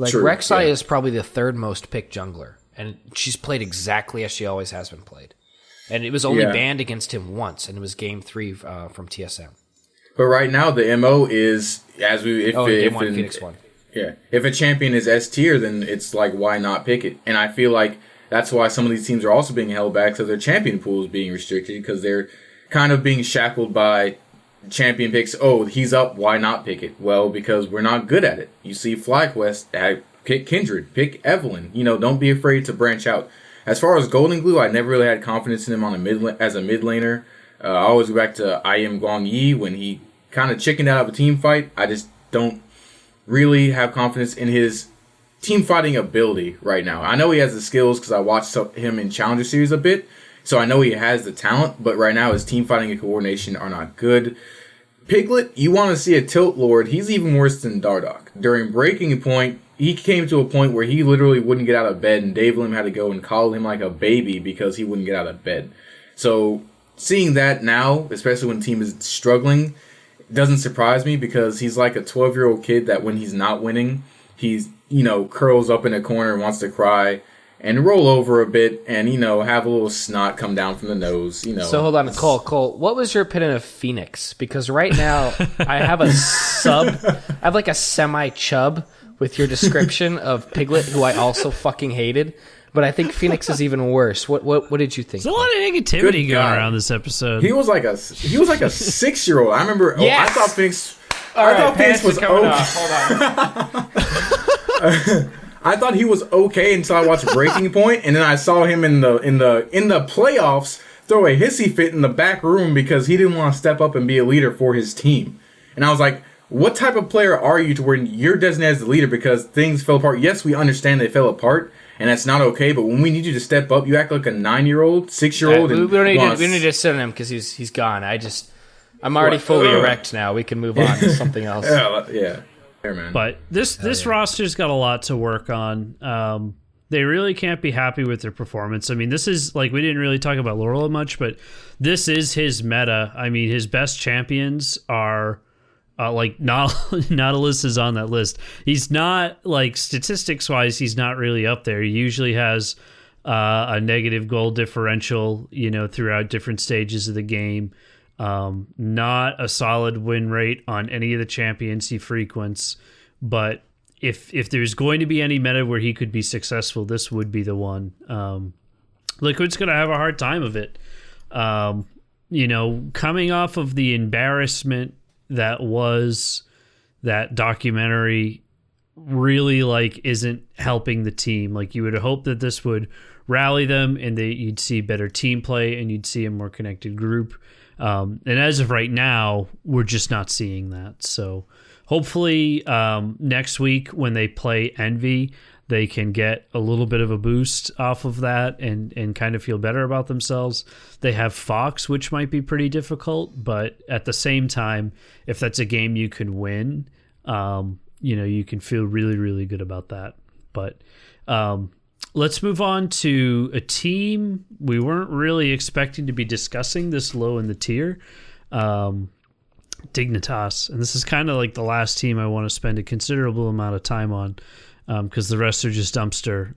True, Rek'Sai is probably the third most picked jungler, and she's played exactly as she always has been played. And it was only banned against him once, and it was game 3 from TSM. But right now, the MO is, Phoenix 1. Yeah. If a champion is S tier, then it's like, why not pick it? And I feel like that's why some of these teams are also being held back, so their champion pool is being restricted, because they're kind of being shackled by champion picks. Oh, he's up, why not pick it? Well, because we're not good at it. You see FlyQuest, pick Kindred, pick Evelyn. Don't be afraid to branch out. As far as Golden Glue, I never really had confidence in him as a mid laner. I always go back to I Am Guang Yi when he kind of chickened out of a team fight. I just don't really have confidence in his team fighting ability right now. I know he has the skills because I watched him in Challenger Series a bit, so I know he has the talent, but right now his team fighting and coordination are not good. Piglet, you want to see a tilt lord, he's even worse than Dardoch. During Breaking Point, he came to a point where he literally wouldn't get out of bed, and Dave Lim had to go and coddle him like a baby because he wouldn't get out of bed. So seeing that now, especially when the team is struggling, doesn't surprise me because he's like a 12-year-old kid that when he's not winning, he's, curls up in a corner and wants to cry and roll over a bit and, have a little snot come down from the nose, So hold on, Cole, what was your opinion of Phoenix? Because right now I have a semi-chub with your description of Piglet, who I also fucking hated. But I think Phoenix is even worse. What did you think? There's a lot of negativity going around this episode. He was like a 6-year-old. I remember. Yes! I thought Phoenix. Pants was coming okay. off. Hold on. I thought he was okay until I watched Breaking Point, and then I saw him in the playoffs throw a hissy fit in the back room because he didn't want to step up and be a leader for his team. And I was like, what type of player are you to where you're designated as the leader because things fell apart? Yes, we understand they fell apart, and that's not okay, but when we need you to step up, you act like a 9-year-old, 6-year-old. We don't need to sit on him because he's gone. I'm already fully erect now. We can move on to something else. Yeah. Fair, man. But this roster's got a lot to work on. They really can't be happy with their performance. I mean, this is, we didn't really talk about Laurel much, but this is his meta. I mean, his best champions are... Nautilus is on that list. He's not, statistics wise, he's not really up there. He usually has a negative goal differential, throughout different stages of the game. Not a solid win rate on any of the champions he frequents. But if there's going to be any meta where he could be successful, this would be the one. Liquid's going to have a hard time of it. Coming off of the embarrassment that was that documentary really isn't helping the team. You would hope that this would rally them and that you'd see better team play and you'd see a more connected group. And as of right now, we're just not seeing that. So hopefully next week when they play Envy, they can get a little bit of a boost off of that and kind of feel better about themselves. They have Fox, which might be pretty difficult, but at the same time, if that's a game you can win, you can feel really, really good about that. But let's move on to a team we weren't really expecting to be discussing this low in the tier. Dignitas. And this is kind of the last team I want to spend a considerable amount of time on. Because the rest are just dumpster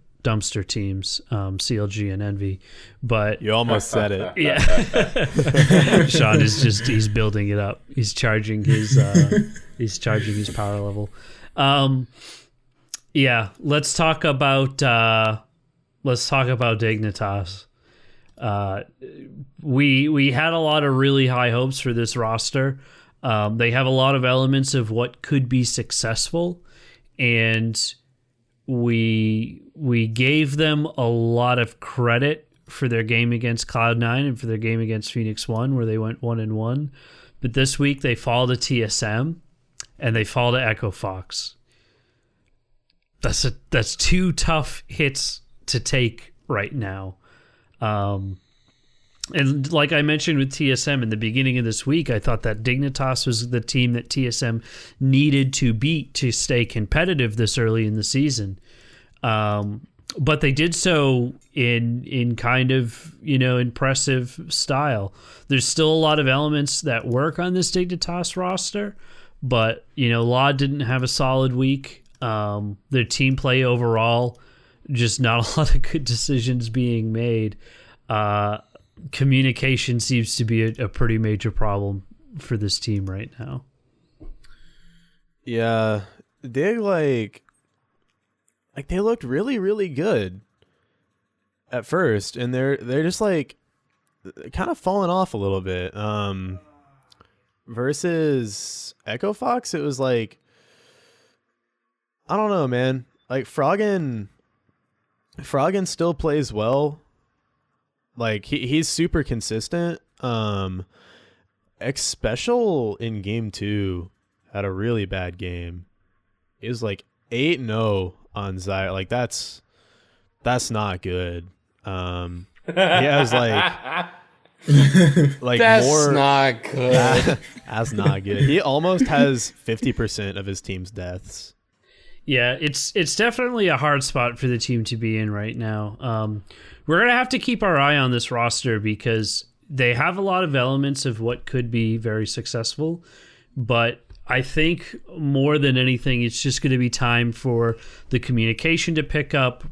teams, CLG and Envy. But you almost said it. Yeah. Sean is he's building it up. He's charging his power level. Let's talk about Dignitas. We had a lot of really high hopes for this roster. They have a lot of elements of what could be successful, and we gave them a lot of credit for their game against Cloud9 and for their game against Phoenix One, where they went 1-1. But this week they fall to TSM and they fall to Echo Fox. That's two tough hits to take right now. And like I mentioned with TSM in the beginning of this week, I thought that Dignitas was the team that TSM needed to beat to stay competitive this early in the season. But they did so in kind of, impressive style. There's still a lot of elements that work on this Dignitas roster, but, Law didn't have a solid week. Their team play overall, just not a lot of good decisions being made. Communication seems to be a pretty major problem for this team right now. Yeah, they they looked really, really good at first, and they're just kind of falling off a little bit. Versus Echo Fox, it was I don't know, man. Froggen still plays well. He's super consistent. And X Special in game 2 had a really bad game. It was like 8-0 on Zyra. Like that's not good. He has like That's more. not good. That's not good. He almost has 50% of his team's deaths. Yeah, it's definitely a hard spot for the team to be in right now. We're going to have to keep our eye on this roster because they have a lot of elements of what could be very successful, but I think more than anything, it's just going to be time for the communication to pick up,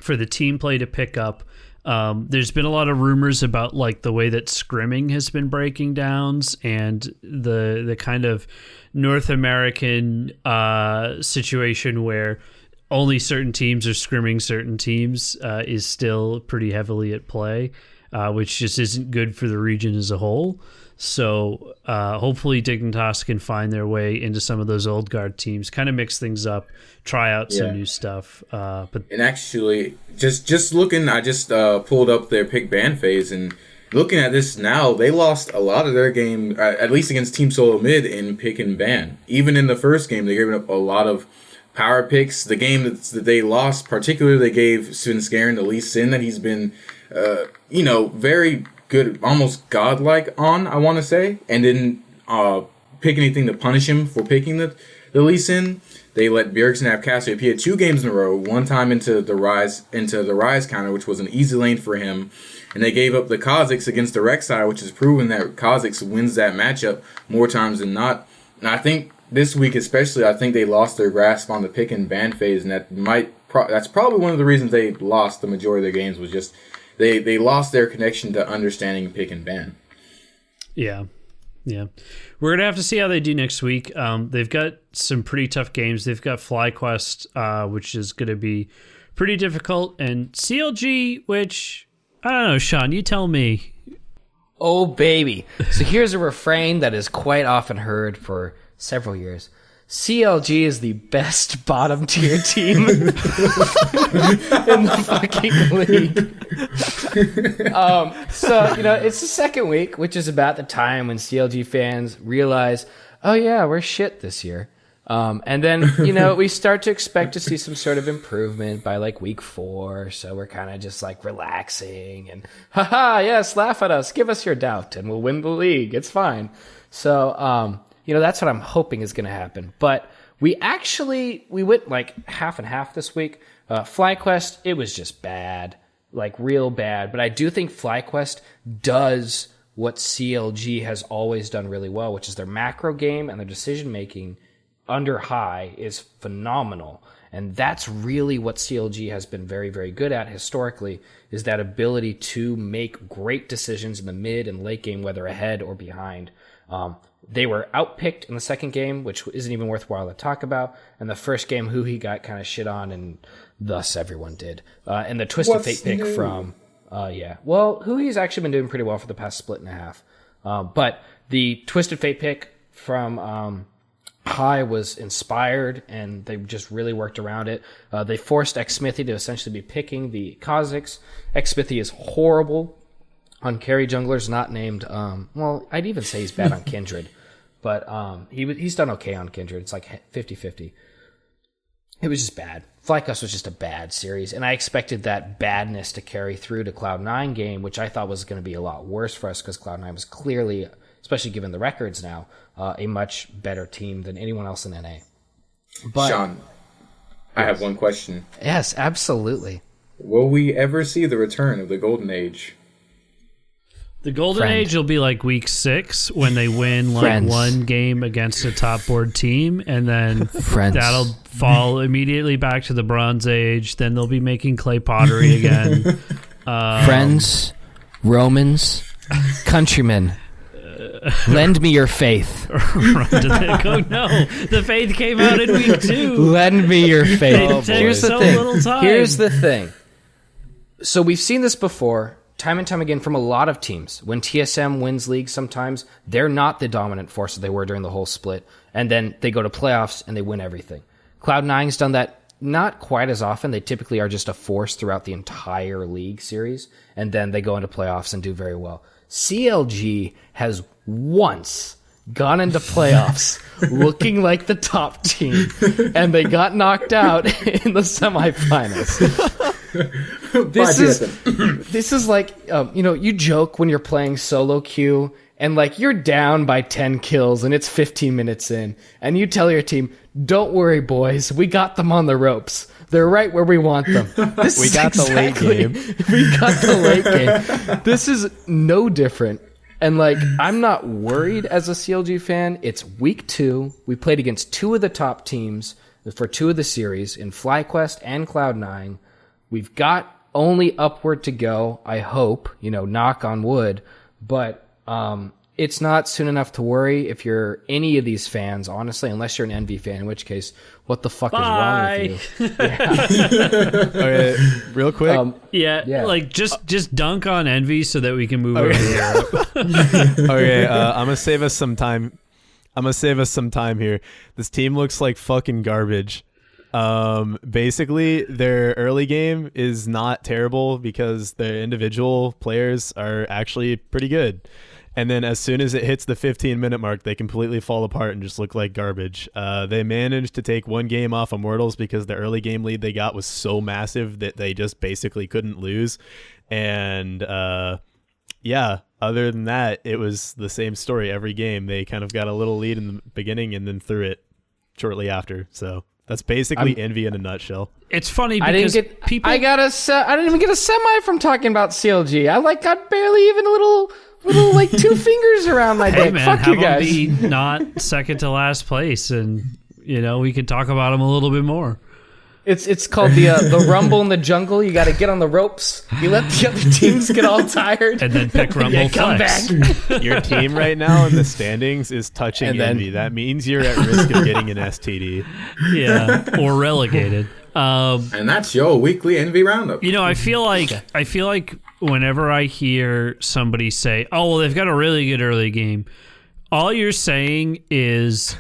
for the team play to pick up. There's been a lot of rumors about like the way that scrimming has been breaking down and the kind of North American situation where only certain teams are scrimming certain teams is still pretty heavily at play, which just isn't good for the region as a whole. So hopefully Dignitas can find their way into some of those old guard teams, kind of mix things up, try out some new stuff. And actually, just looking, I just pulled up their pick ban phase, and looking at this now, they lost a lot of their game, at least against Team Solo Mid, in pick and ban. Even in the first game, they gave up a lot of power picks. The game that they lost, particularly, they gave Svenskeren the Lee Sin that he's been, very good, almost godlike on, I want to say, and didn't pick anything to punish him for picking the Lee Sin. They let Bjergsen have Cassiopeia. He had 2 games in a row, one time into the Rise counter, which was an easy lane for him, and they gave up the Kha'Zix against the Rek'Sai, which has proven that Kha'Zix wins that matchup more times than not. And I think this week especially, I think they lost their grasp on the pick and ban phase, and that's probably one of the reasons they lost the majority of their games, was just They lost their connection to understanding pick and ban. Yeah. We're going to have to see how they do next week. They've got some pretty tough games. They've got FlyQuest, which is going to be pretty difficult, and CLG, which, I don't know, Sean, you tell me. Oh, baby. So here's a refrain that is quite often heard for several years. CLG is the best bottom tier team in the fucking league. It's the second week, which is about the time when CLG fans realize, oh yeah, we're shit this year. And then, we start to expect to see some sort of improvement by like week 4. So we're kind of just like relaxing and, haha, yes, laugh at us, give us your doubt, and we'll win the league. It's fine. So, that's what I'm hoping is going to happen. But we went like half and half this week. FlyQuest, it was just bad, like real bad. But I do think FlyQuest does what CLG has always done really well, which is their macro game and their decision making under high is phenomenal. And that's really what CLG has been very, very good at historically, is that ability to make great decisions in the mid and late game, whether ahead or behind. They were outpicked in the second game, which isn't even worthwhile to talk about. And the first game, Huhi got kind of shit on, and thus everyone did. And the Twisted Fate pick from, Well, Huhi's actually been doing pretty well for the past split and a half. But the Twisted Fate pick from High was inspired, and they just really worked around it. They forced Xsmithy to essentially be picking the Kha'Zix. Xsmithy is horrible on carry junglers, not named, I'd even say he's bad on Kindred, but he's done okay on Kindred. It's like 50-50. It was just bad. FlyQuest was just a bad series, and I expected that badness to carry through to Cloud9 game, which I thought was going to be a lot worse for us, because Cloud9 was clearly, especially given the records now, a much better team than anyone else in NA. But, Sean, I have one question. Yes, absolutely. Will we ever see the return of the Golden Age? The Golden Age will be like week 6 when they win one game against a top board team, and then that'll fall immediately back to the Bronze Age. Then they'll be making clay pottery again. Friends, Romans, countrymen, lend me your faith. Run to the faith came out in week 2. Lend me your faith. Here's the thing. So we've seen this before, time and time again, from a lot of teams. When TSM wins leagues, sometimes they're not the dominant force that they were during the whole split, and then they go to playoffs and they win everything. Cloud9's done that not quite as often. They typically are just a force throughout the entire league series, and then they go into playoffs and do very well. CLG has once gone into playoffs looking like the top team, and they got knocked out in the semifinals. This is like, you joke when you're playing solo queue and like you're down by 10 kills and it's 15 minutes in, and you tell your team, "Don't worry, boys, we got them on the ropes. They're right where we want them." We got the late game. We got the late game. This is no different. And like, I'm not worried as a CLG fan. It's week 2. We played against 2 of the top teams for 2 of the series in FlyQuest and Cloud9. We've got only upward to go, I hope, knock on wood. But it's not soon enough to worry if you're any of these fans, honestly, unless you're an Envy fan, in which case, what the fuck is wrong with you? Yeah. Okay, real quick. Like just dunk on Envy so that we can move over to Europe. Okay, I'm gonna save us some time. Here. This team looks like fucking garbage. Basically, their early game is not terrible because their individual players are actually pretty good. And then as soon as it hits the 15-minute mark, they completely fall apart and just look like garbage. They managed to take one game off Immortals because the early game lead they got was so massive that they just basically couldn't lose. And other than that, it was the same story every game. They kind of got a little lead in the beginning and then threw it shortly after. So that's basically Envy in a nutshell. It's funny because I didn't even get a semi from talking about CLG. I got barely even a little like 2 fingers around my dick. Hey man, fuck how you guys. about be not second to last place, and we can talk about them a little bit more. It's called the rumble in the jungle. You got to get on the ropes. You let the other teams get all tired, and then pick rumble come flex. back. Your team right now in the standings is touching Envy. That means you're at risk of getting an STD. Yeah, or relegated. And that's your weekly Envy roundup. I feel like whenever I hear somebody say, "Oh, well, they've got a really good early game," all you're saying is,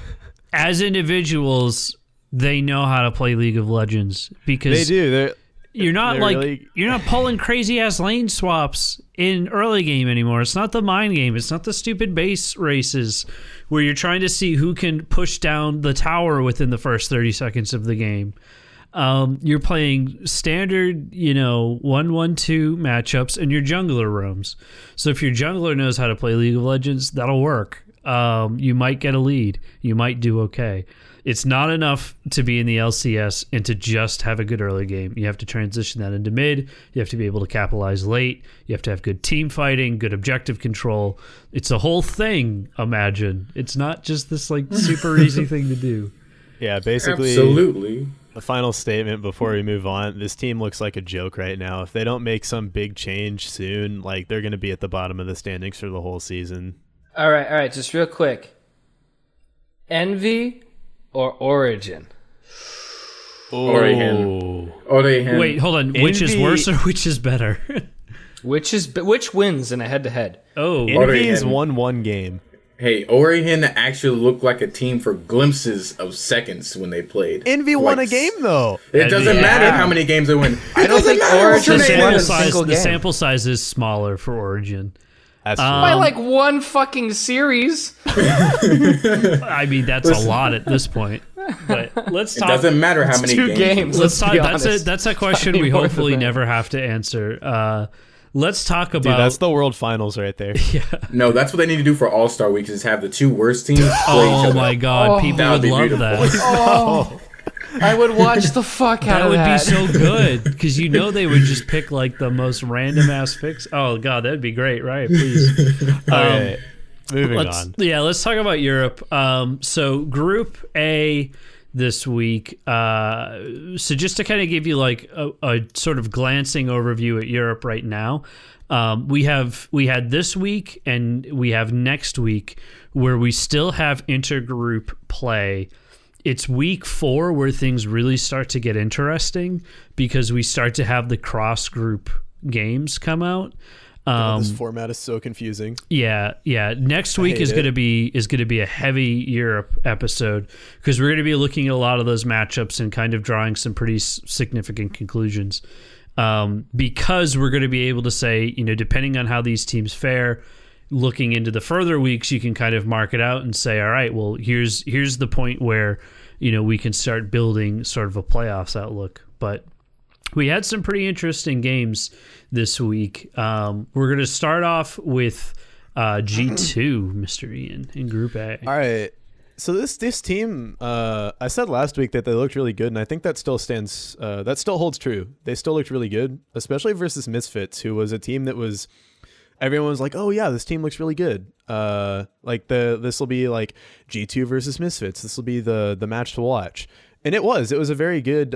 as individuals, they know how to play League of Legends because they do. You're not pulling crazy ass lane swaps in early game anymore. It's not the mind game. It's not the stupid base races where you're trying to see who can push down the tower within the first 30 seconds of the game. You're playing standard, 1-1-2 matchups and your jungler roams. So if your jungler knows how to play League of Legends, that'll work. You might get a lead. You might do okay. It's not enough to be in the LCS and to just have a good early game. You have to transition that into mid. You have to be able to capitalize late. You have to have good team fighting, good objective control. It's a whole thing, imagine. It's not just this super easy thing to do. Yeah, basically. Absolutely. A final statement before we move on. This team looks like a joke right now. If they don't make some big change soon, they're going to be at the bottom of the standings for the whole season. All right. Just real quick. Envy or Origen? Origen. Wait, hold on. Which is worse or which is better? Which wins in a head-to-head? Oh, Envy's won one game. Hey, Origen actually looked like a team for glimpses of seconds when they played. Envy won a game, though. It doesn't matter how many games they win. I don't think Origen won a single game. The sample size is smaller for Origen. That's true. By one fucking series. I mean, that's a lot at this point. But let's talk. It doesn't matter how many games. Let's talk. That's a question we hopefully never have to answer. Let's talk about. Dude, that's the World Finals right there. Yeah. No, that's what they need to do for All-Star Week is have the 2 worst teams play each other. Oh my god, people would love that. Oh, I would watch the fuck out of that. That would be so good because they would just pick the most random ass picks. Oh god, that'd be great, right? Please. Okay, moving on. Yeah, let's talk about Europe. So Group A this week. So just to kind of give you a sort of glancing overview at Europe right now, we had this week and we have next week where we still have intergroup play. It's week 4 where things really start to get interesting because we start to have the cross group games come out. This format is so confusing. Yeah. Next week is going to be a heavy Europe episode because we're going to be looking at a lot of those matchups and kind of drawing some pretty significant conclusions. Because we're going to be able to say, depending on how these teams fare, looking into the further weeks, you can kind of mark it out and say, all right, well, here's the point where, we can start building sort of a playoffs outlook. But we had some pretty interesting games this week. We're going to start off with G2, Mr. Ian, in Group A. All right. So this team, I said last week that they looked really good, and I think that still stands. That still holds true. They still looked really good, especially versus Misfits, who was a team that was. Everyone was like, "Oh yeah, this team looks really good." This will be like G2 versus Misfits. This will be the match to watch, and it was. It was a very good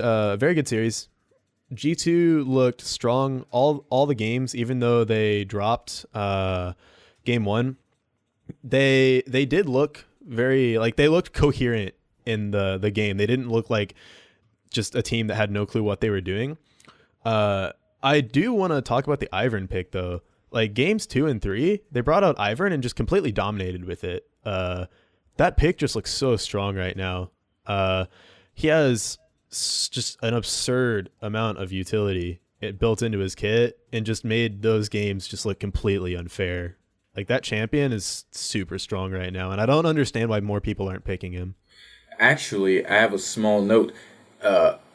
series. G2 looked strong all the games, even though they dropped game 1. They did look very they looked coherent in the game. They didn't look like just a team that had no clue what they were doing. I do want to talk about the Ivern pick though. Like games 2 and 3, they brought out Ivern and just completely dominated with it. That pick just looks so strong right now. He has just an absurd amount of utility it built into his kit and just made those games just look completely unfair. Like that champion is super strong right now, and I don't understand why more people aren't picking him. Actually, I have a small note.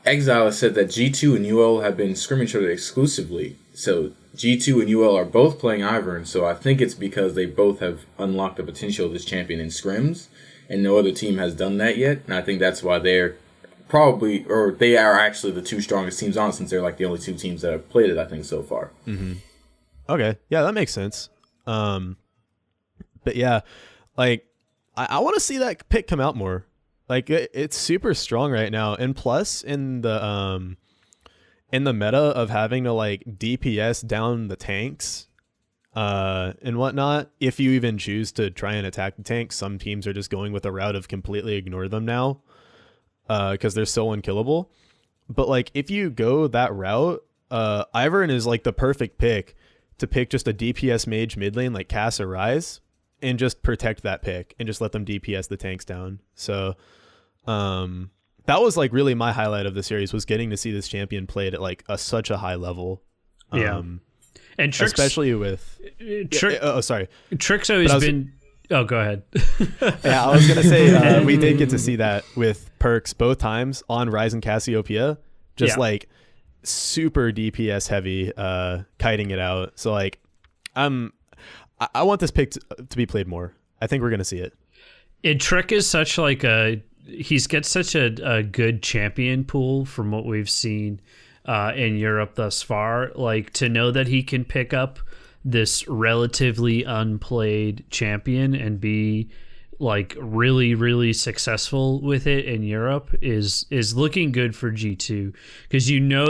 Exile has said that G2 and UL have been scrimming each other exclusively. So G2 and UL are both playing Ivern, so I think it's because they both have unlocked the potential of this champion in scrims, and no other team has done that yet. And I think that's why they are actually the two strongest teams on, since they're like the only two teams that have played it, I think, so far. Mm-hmm. Okay, yeah, that makes sense. But yeah, like I want to see that pick come out more. Like it's super strong right now, and plus in the meta of having to like DPS down the tanks, and whatnot, if you even choose to try and attack the tanks, some teams are just going with a route of completely ignore them now, because they're so unkillable. But like if you go that route, Ivern is like the perfect pick to pick just a DPS mage mid lane like Cass or Ryze and just protect that pick and just let them DPS the tanks down. So that was like really my highlight of the series, was getting to see this champion played at like such a high level. Yeah. And Trix, especially with Trix always been go ahead. Yeah, I was going to say we did get to see that with Perks both times on Ryze and Cassiopeia. Just like super DPS heavy, kiting it out. So like I want this pick to be played more. I think we're gonna see it. And Trick is such like he's got such a good champion pool from what we've seen in Europe thus far. Like to know that he can pick up this relatively unplayed champion and be like really, really successful with it in Europe is looking good for G2, because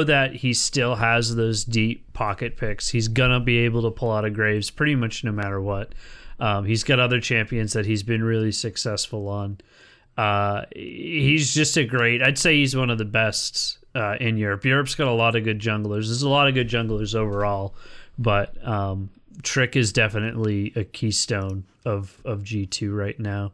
that he still has those deep pocket picks. He's gonna be able to pull out of graves pretty much no matter what. He's got other champions that he's been really successful on. He's just I'd say he's one of the best in Europe. Europe's got a lot of good junglers. There's a lot of good junglers overall, but Trick is definitely a keystone of G2 right now.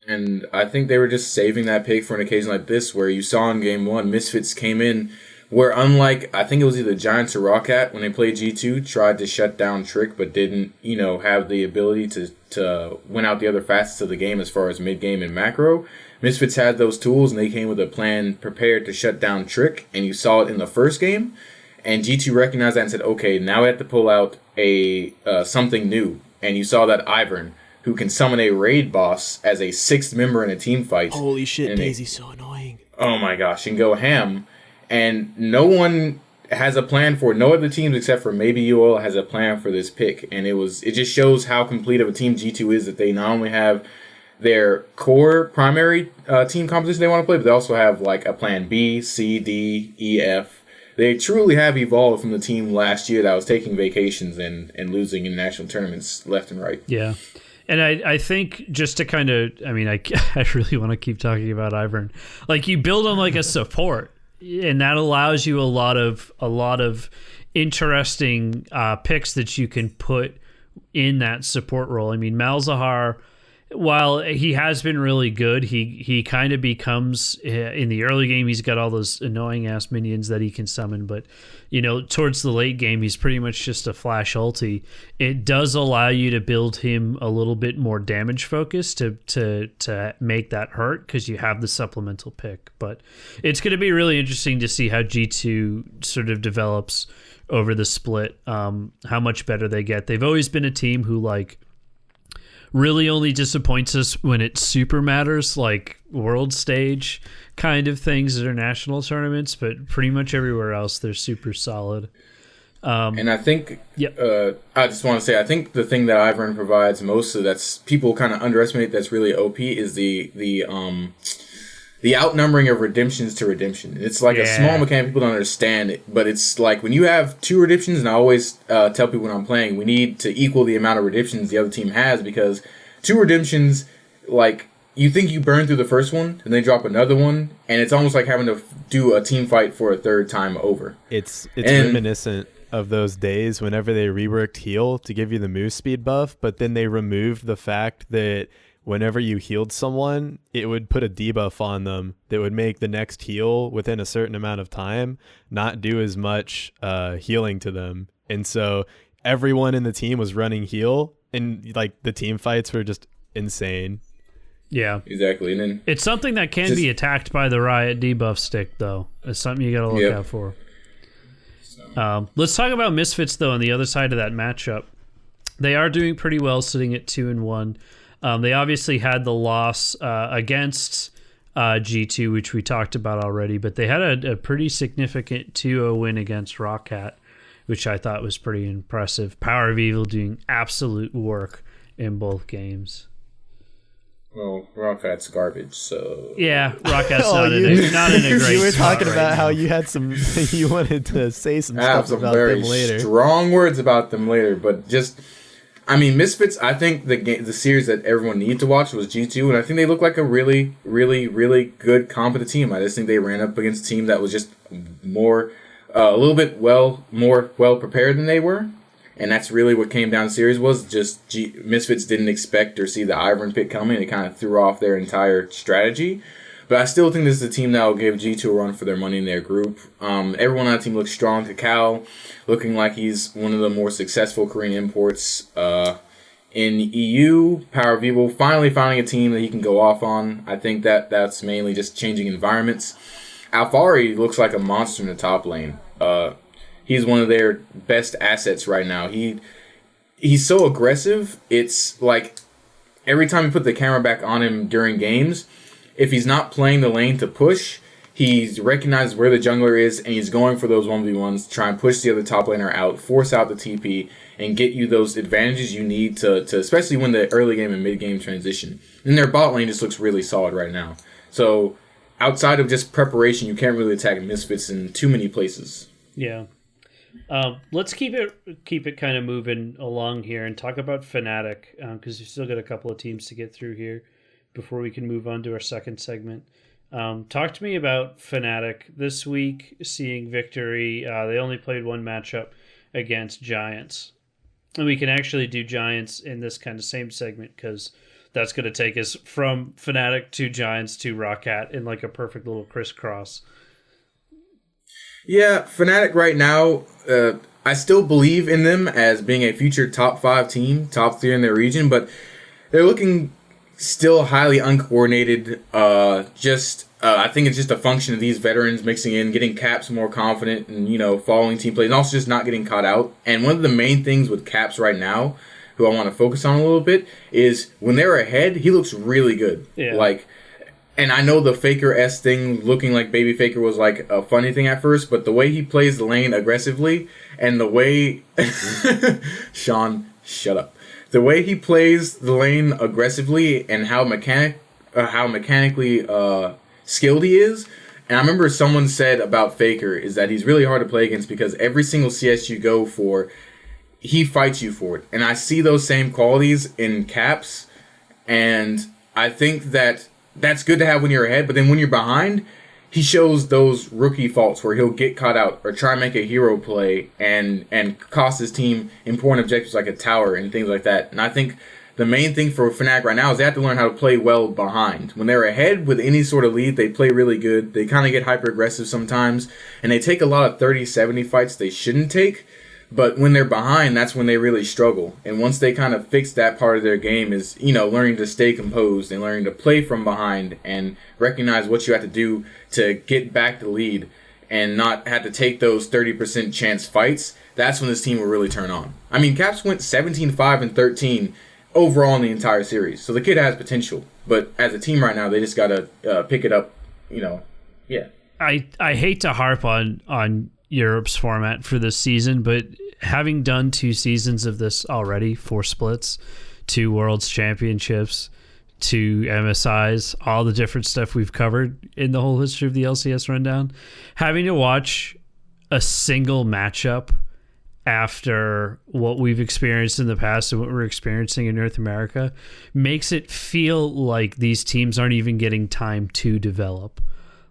And I think they were just saving that pick for an occasion like this, where you saw in game 1, Misfits came in where, unlike, I think it was either Giants or ROCCAT when they played G2, tried to shut down Trick but didn't, have the ability to win out the other facets of the game as far as mid-game and macro. Misfits had those tools, and they came with a plan prepared to shut down Trick, and you saw it in the first game. And G2 recognized that and said, okay, now we have to pull out something new. And you saw that Ivern, who can summon a raid boss as a 6th member in a team fight. Holy shit, Daisy's so annoying. Oh my gosh, and go ham. And no one has a plan for it. No other teams except for maybe UL has a plan for this pick. And it just shows how complete of a team G2 is, that they not only have their core primary team composition they want to play, but they also have like a plan B, C, D, E, F. They truly have evolved from the team last year that was taking vacations and losing in national tournaments left and right. Yeah. And I think just to kind of, I really want to keep talking about Ivern. Like you build him like a support, and that allows you a lot of interesting picks that you can put in that support role. I mean, Malzahar, while he has been really good, he kind of becomes, in the early game, he's got all those annoying ass minions that he can summon, but towards the late game, he's pretty much just a flash ulti. It does allow you to build him a little bit more damage focused to make that hurt, because you have the supplemental pick. But it's going to be really interesting to see how G2 sort of develops over the split, how much better they get. They've always been a team who really only disappoints us when it super matters, like world stage kind of things that are national tournaments, but pretty much everywhere else they're super solid. And I think, Yep. I just want to say, I think the thing that Ivern provides most of that's people kind of underestimate that's really OP is the outnumbering of redemptions to redemption. It's like a small mechanic people don't understand it, but it's like when you have 2 redemptions, and I always tell people when I'm playing, we need to equal the amount of redemptions the other team has, because 2 redemptions, like, you think you burn through the first one, and they drop another one, and it's almost like having to do a team fight for a 3rd time over. It's reminiscent of those days whenever they reworked heal to give you the move speed buff, but then they removed the fact that whenever you healed someone, it would put a debuff on them that would make the next heal within a certain amount of time not do as much healing to them. And so everyone in the team was running heal, and like the team fights were just insane. Yeah, exactly. And then it's something that can be attacked by the Riot debuff stick, though. It's something you got to look out for. Let's talk about Misfits, though, on the other side of that matchup. They are doing pretty well, sitting at 2-1. They obviously had the loss against G2, which we talked about already, but they had a pretty significant 2-0 win against ROCCAT, which I thought was pretty impressive. Power of Evil doing absolute work in both games. Well, ROCCAT's garbage, so... Yeah, ROCCAT's not in a great You were talking spot about right how now. you had you wanted to say some I have stuff some about very them later. strong words about them later, but just... I mean, Misfits, I think the series that everyone needed to watch was G2, and I think they look like a really, really, really good, competent team. I just think they ran up against a team that was just more... a little bit more well prepared than they were. And that's really what came down to the series was just Misfits didn't expect or see the Ivern pick coming. It kind of threw off their entire strategy. But I still think this is a team that will give G2 a run for their money in their group. Everyone on that team looks strong. Kakao looking like he's one of the more successful Korean imports in EU. Power of Evil finally finding a team that he can go off on. I think that's mainly just changing environments. Alfari looks like a monster in the top lane. He's one of their best assets right now. He's so aggressive. It's like every time you put the camera back on him during games, if he's not playing the lane to push, he recognizes where the jungler is, and he's going for those 1v1s to try and push the other top laner out, force out the TP, and get you those advantages you need to especially win the early game and mid game transition. And their bot lane just looks really solid right now. So outside of just preparation, you can't really attack Misfits in too many places. Yeah. Let's keep it kind of moving along here and talk about Fnatic, because we've still got a couple of teams to get through here before we can move on to our second segment. Talk to me about Fnatic this week, seeing victory. They only played one matchup against Giants. And we can actually do Giants in this kind of same segment, because that's going to take us from Fnatic to Giants to ROCCAT in like a perfect little crisscross. Yeah, Fnatic right now, I still believe in them as being a future top 5 team, top 3 in their region, but they're looking still highly uncoordinated. I think it's just a function of these veterans mixing in, getting Caps more confident, and following team plays, and also just not getting caught out. And one of the main things with Caps right now, who I want to focus on a little bit, is when they're ahead, he looks really good. Yeah. And I know the Faker-esque thing, looking like Baby Faker, was like a funny thing at first, but the way he plays the lane aggressively, and the way... Sean, shut up. The way he plays the lane aggressively, and how mechanically skilled he is, and I remember someone said about Faker, is that he's really hard to play against, because every single CS you go for, he fights you for it. And I see those same qualities in Caps, and I think that's good to have when you're ahead, but then when you're behind, he shows those rookie faults where he'll get caught out or try and make a hero play and cost his team important objectives like a tower and things like that. And I think the main thing for Fnatic right now is they have to learn how to play well behind. When they're ahead with any sort of lead, they play really good. They kind of get hyper-aggressive sometimes, and they take a lot of 30-70 fights they shouldn't take. But when they're behind, that's when they really struggle. And once they kind of fix that part of their game is, learning to stay composed and learning to play from behind and recognize what you have to do to get back the lead and not have to take those 30% chance fights, that's when this team will really turn on. I mean, Caps went 17-5-13 overall in the entire series. So the kid has potential. But as a team right now, they just got to pick it up, yeah. I hate to harp on Europe's format for this season, but having done 2 seasons of this already, 4 splits, 2 Worlds Championships, 2 MSIs, all the different stuff we've covered in the whole history of the LCS rundown, having to watch a single matchup after what we've experienced in the past and what we're experiencing in North America makes it feel like these teams aren't even getting time to develop.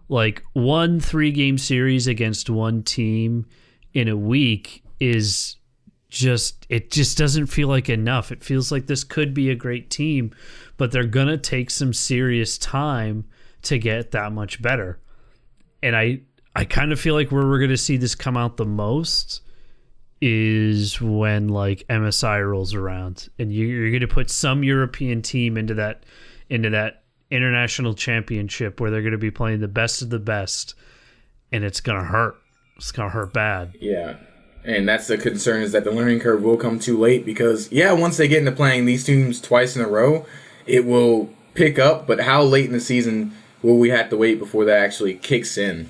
Like, 1 3-game series against one team in a week is just doesn't feel like enough. It feels like this could be a great team, but they're going to take some serious time to get that much better. And I kind of feel like where we're going to see this come out the most is when like MSI rolls around and you're going to put some European team into that international championship where they're going to be playing the best of the best, and it's going to hurt. It's going to hurt bad. Yeah. And that's the concern, is that the learning curve will come too late because, once they get into playing these teams twice in a row, it will pick up. But how late in the season will we have to wait before that actually kicks in,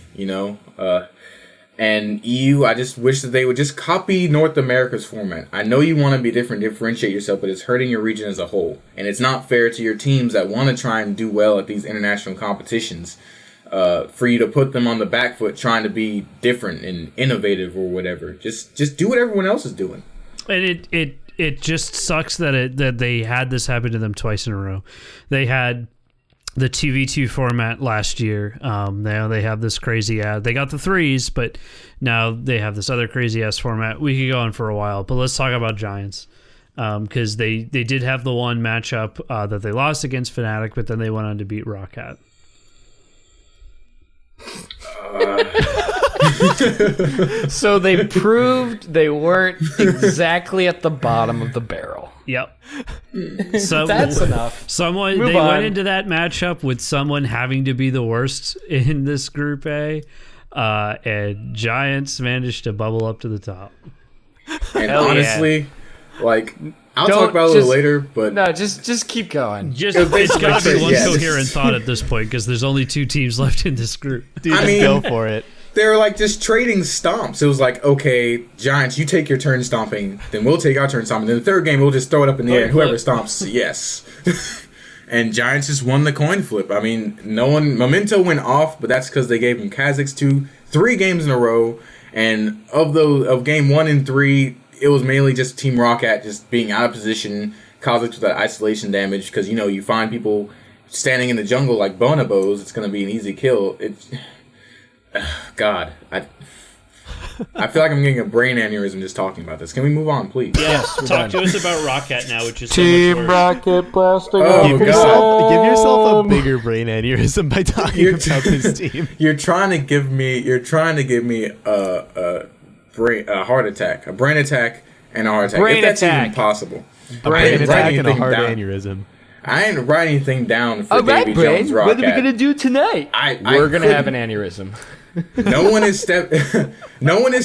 And EU, I just wish that they would just copy North America's format. I know you want to be different, differentiate yourself, but it's hurting your region as a whole. And it's not fair to your teams that want to try and do well at these international competitions for you to put them on the back foot trying to be different and innovative or whatever. Just do what everyone else is doing. And it just sucks that they had this happen to them twice in a row. They had the 2v2 format last year. Now they have this crazy they got the 3s, but now they have this other crazy ass format. We could go on for a while, but let's talk about Giants. Because they did have the one matchup that they lost against Fnatic, but then they went on to beat ROCCAT. So they proved they weren't exactly at the bottom of the barrel. Yep. So that's enough. They went into that matchup with someone having to be the worst in this Group A, and Giants managed to bubble up to the top. And honestly, I'll talk about it a little later, but no, just keep going. It's got to be one coherent thought at this point because there's only 2 teams left in this group. Dude, just go for it. They were just trading stomps. It was okay, Giants, you take your turn stomping, then we'll take our turn stomping. Then the third game, we'll just throw it up in the air, and whoever stomps, yes. And Giants just won the coin flip. I mean, Memento went off, but that's because they gave him Kazakhs 3 games in a row. And of game 1 and 3, it was mainly just Team ROCCAT just being out of position, Kazakhs with that isolation damage, because, you find people standing in the jungle like bonobos, it's going to be an easy kill. God, I feel like I'm getting a brain aneurysm just talking about this. Can we move on, please? Yes, talk to us about ROCCAT now, which is Team so much Rocket Plastic. Oh, give yourself a bigger brain aneurysm by talking about this team. You're trying to give me a heart attack, a brain attack, and a heart attack. Brain if that's attack. even possible. Brain attack and a heart aneurysm. I didn't write anything down for Davy Brain, Jones ROCCAT. what are we gonna do tonight? We're gonna have an aneurysm. No one is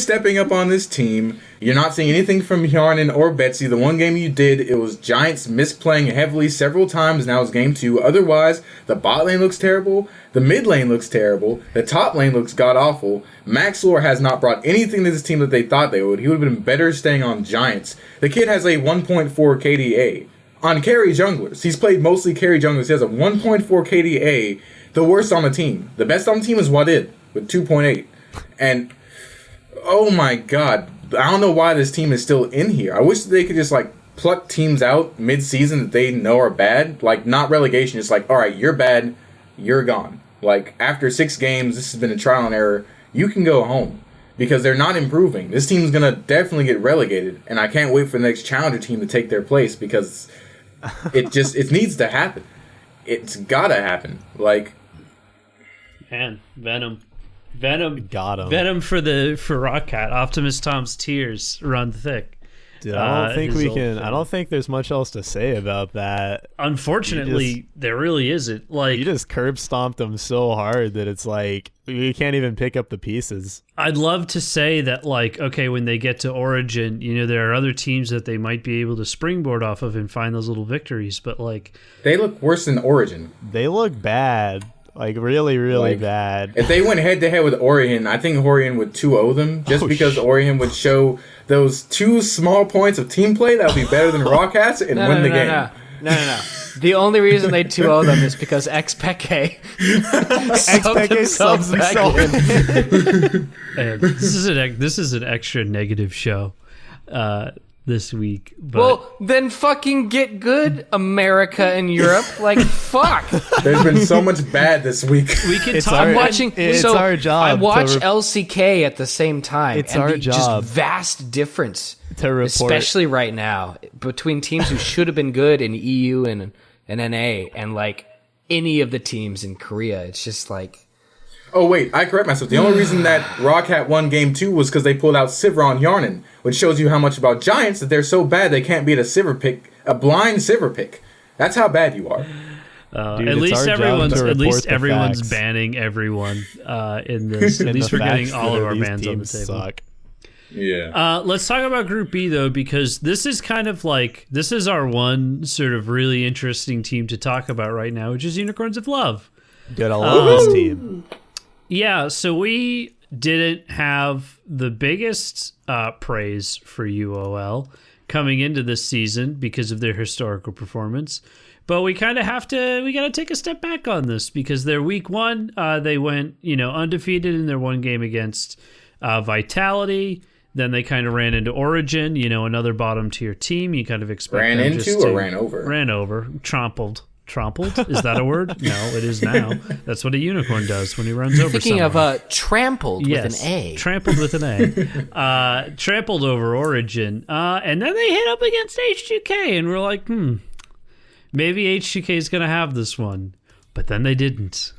stepping up on this team. You're not seeing anything from Yarnin or Betsy. The one game you did, it was Giants misplaying heavily several times. Now it's game 2. Otherwise, the bot lane looks terrible. The mid lane looks terrible. The top lane looks god-awful. Maxlore has not brought anything to this team that they thought they would. He would have been better staying on Giants. The kid has a 1.4 KDA. On carry junglers. He's played mostly carry junglers. He has a 1.4 KDA. The worst on the team. The best on the team is Wadid with 2.8. And, oh my god. I don't know why this team is still in here. I wish they could just, pluck teams out mid-season that they know are bad. Not relegation. It's alright, you're bad. You're gone. After 6 games, this has been a trial and error. You can go home. Because they're not improving. This team's going to definitely get relegated. And I can't wait for the next challenger team to take their place because it needs to happen. It's gotta happen. Like, man, Venom, Got him. Venom for ROCCAT. Optimus Tom's tears run thick. Dude, I don't think his we old can. friend. I don't think there's much else to say about that. Unfortunately, there really isn't. Like, You just curb stomped them so hard that it's like we can't even pick up the pieces. I'd love to say that, like, okay, when they get to Origin, there are other teams that they might be able to springboard off of and find those little victories. But, like, they look worse than Origin. They look bad. Like, really, really Like, bad. If they went head to head with Origen, I think Origen would 2-0 them just because Origen would show those 2 small points of team play that would be better than ROCCAT's and win the game. No. The only reason they 2-0 them is because XPeke subs himself and this is an extra negative show this week. But Well, then fucking get good, America and Europe. Like, fuck. There's been so much bad this week. we can It's talk. our- I'm watching. it's so our job I watch to LCK at the same time. It's and our the job. Just vast difference, to report. especially right now, between teams who should have been good in EU and NA, and like any of the teams in Korea. It's just like. Oh, wait, I correct myself. The only reason that ROCCAT won Game 2 was because they pulled out Sivir on Yarnan, which shows you how much about Giants that they're so bad they can't beat a blind Sivir pick. That's how bad you are. Dude, at it's least our job everyone's to report the everyone's facts. banning everyone in this. At And least the we're getting facts all that of our these bans on the teams table. suck. Yeah. Let's talk about Group B though, because this is kind of like this is our one sort of really interesting team to talk about right now, which is Unicorns of Love. Dude, I love this team. Yeah, so we didn't have the biggest praise for UOL coming into this season because of their historical performance. But we kind of got to take a step back on this because their week 1, they went, undefeated in their one game against Vitality. Then they kind of ran into Origen, another bottom tier team. You kind of expect Ran them into just or to- ran over? Ran over, trampled. Is that a word? No, it is now. That's what a unicorn does when he runs over Speaking someone. of trampled with an A. Trampled with an A. Trampled over Origin. And then they hit up against H2K, and we're like, maybe H2K is going to have this one. But then they didn't.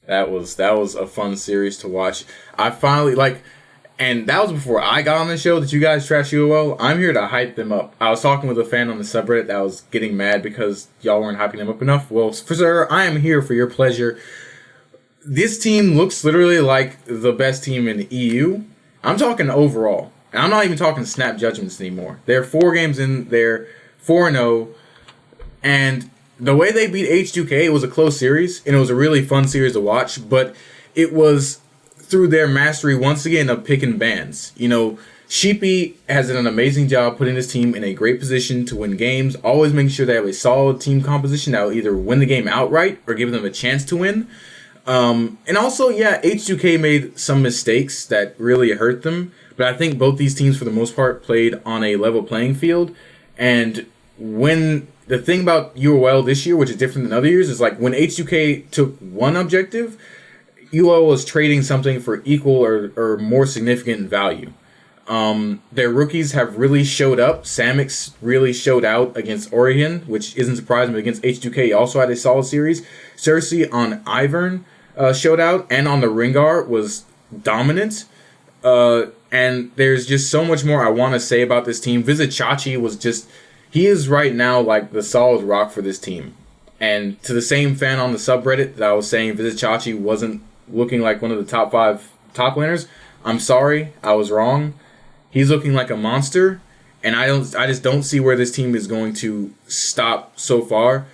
That was a fun series to watch. I finally, and that was before I got on the show that you guys trash UOL. I'm here to hype them up. I was talking with a fan on the subreddit that was getting mad because y'all weren't hyping them up enough. Well, sir, I am here for your pleasure. This team looks literally like the best team in the EU. I'm talking overall. And I'm not even talking snap judgments anymore. They're 4 games in, they're 4-0. And the way they beat H2K, it was a close series. And it was a really fun series to watch. But it was through their mastery once again of picking bans. Sheepy has done an amazing job putting this team in a great position to win games, always making sure they have a solid team composition that will either win the game outright or give them a chance to win. And also, H2K made some mistakes that really hurt them, but I think both these teams for the most part played on a level playing field. And when the thing about UOL this year, which is different than other years, is like when H2K took one objective, UOL was trading something for equal or more significant value. Their rookies have really showed up. Samix really showed out against Origen, which isn't surprising, but against H2K he also had a solid series. Cersei on Ivern showed out, and on the Rengar was dominant. And there's just so much more I want to say about this team. Vizichachi he is right now like the solid rock for this team. And to the same fan on the subreddit that I was saying Vizichachi wasn't looking like one of the top 5 top laners, I'm sorry, I was wrong. He's looking like a monster, and I just don't see where this team is going to stop so far.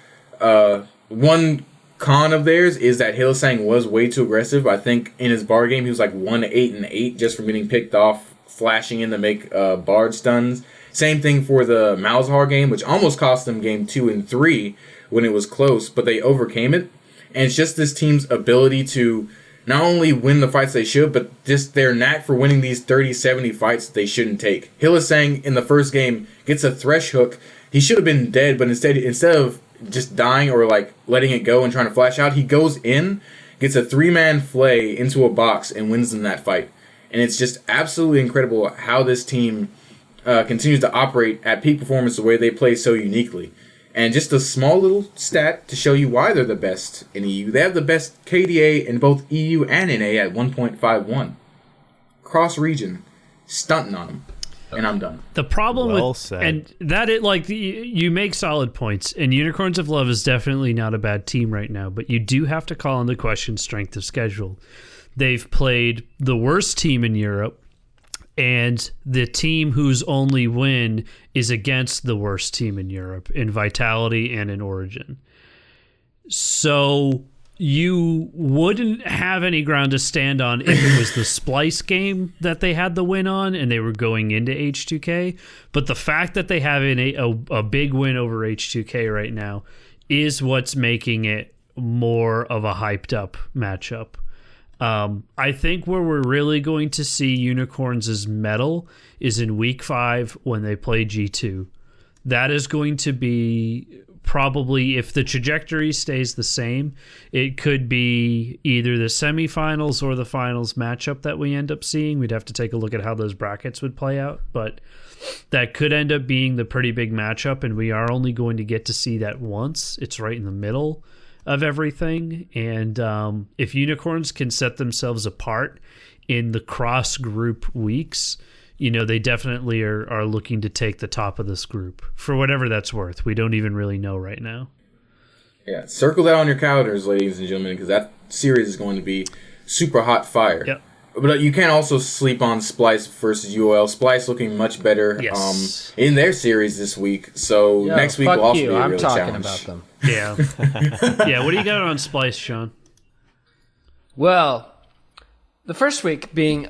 One con of theirs is that Hylissang was way too aggressive. I think in his bar game he was like 1-8-8 just from getting picked off, flashing in to make Bard stuns. Same thing for the Malzahar game, which almost cost them game 2 and 3 when it was close, but they overcame it. And it's just this team's ability to not only win the fights they should, but just their knack for winning these 30-70 fights that they shouldn't take. Hylissang in the first game gets a thresh hook. He should have been dead, but instead of just dying or like letting it go and trying to flash out, he goes in, gets a 3-man flay into a box and wins in that fight. And it's just absolutely incredible how this team continues to operate at peak performance the way they play so uniquely. And just a small little stat to show you why they're the best in EU. They have the best KDA in both EU and NA at 1.51. Cross-region, stunting on them. And I'm done. The problem Well with said. and that it like you make solid points, and Unicorns of Love is definitely not a bad team right now, but you do have to call into question strength of schedule. They've played the worst team in Europe, and the team whose only win is against the worst team in Europe in Vitality and in Origen. So you wouldn't have any ground to stand on if it was the Splyce game that they had the win on and they were going into H2K. But the fact that they have a big win over H2K right now is what's making it more of a hyped up matchup. I think where we're really going to see Unicorns' medal is in week 5 when they play G2. That is going to be probably, if the trajectory stays the same, it could be either the semifinals or the finals matchup that we end up seeing. We'd have to take a look at how those brackets would play out, but that could end up being the pretty big matchup, and we are only going to get to see that once. It's right in the middle of everything, and if Unicorns can set themselves apart in the cross-group weeks, they definitely are looking to take the top of this group for whatever that's worth. We don't even really know right now. Yeah, circle that on your calendars, ladies and gentlemen, because that series is going to be super hot fire. Yep. But you can't also sleep on Splyce versus UOL. Splyce looking much better in their series this week. So next week will also be a real challenge. I'm talking about them. Yeah. Yeah, what do you got on Splyce, Sean? Well, the first week being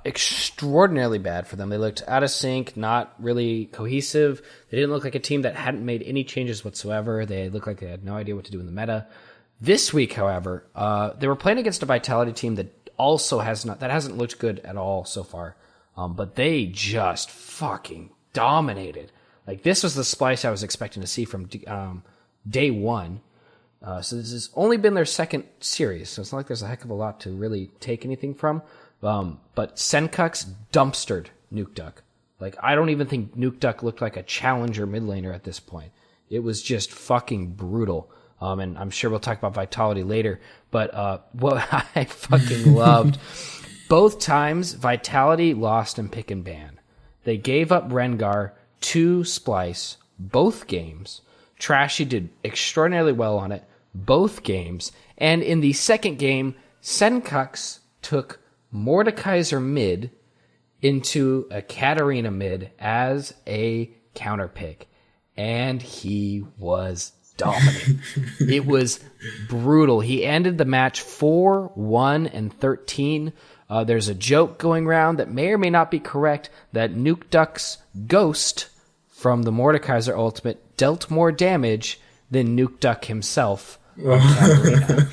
extraordinarily bad for them. They looked out of sync, not really cohesive. They didn't look like a team that hadn't made any changes whatsoever. They looked like they had no idea what to do in the meta. This week, however, they were playing against a Vitality team that also hasn't looked good at all so far. But they just fucking dominated. Like, this was the Splyce I was expecting to see from day one. So this has only been their second series, so it's not like there's a heck of a lot to really take anything from. But Senkux dumpstered Nuke Duck. Like, I don't even think Nuke Duck looked like a challenger mid laner at this point. It was just fucking brutal. And I'm sure we'll talk about Vitality later. But what I fucking loved, both times Vitality lost in pick and ban. They gave up Rengar to Splyce both games. Trashy did extraordinarily well on it both games. And in the second game, Senkux took Mordekaiser mid into a Katarina mid as a counter pick. And he was dominant. It was brutal. He ended the match 4-1-13. There's a joke going around that may or may not be correct that Nuke Duck's ghost from the Mordekaiser ultimate dealt more damage than Nuke Duck himself on Katarina.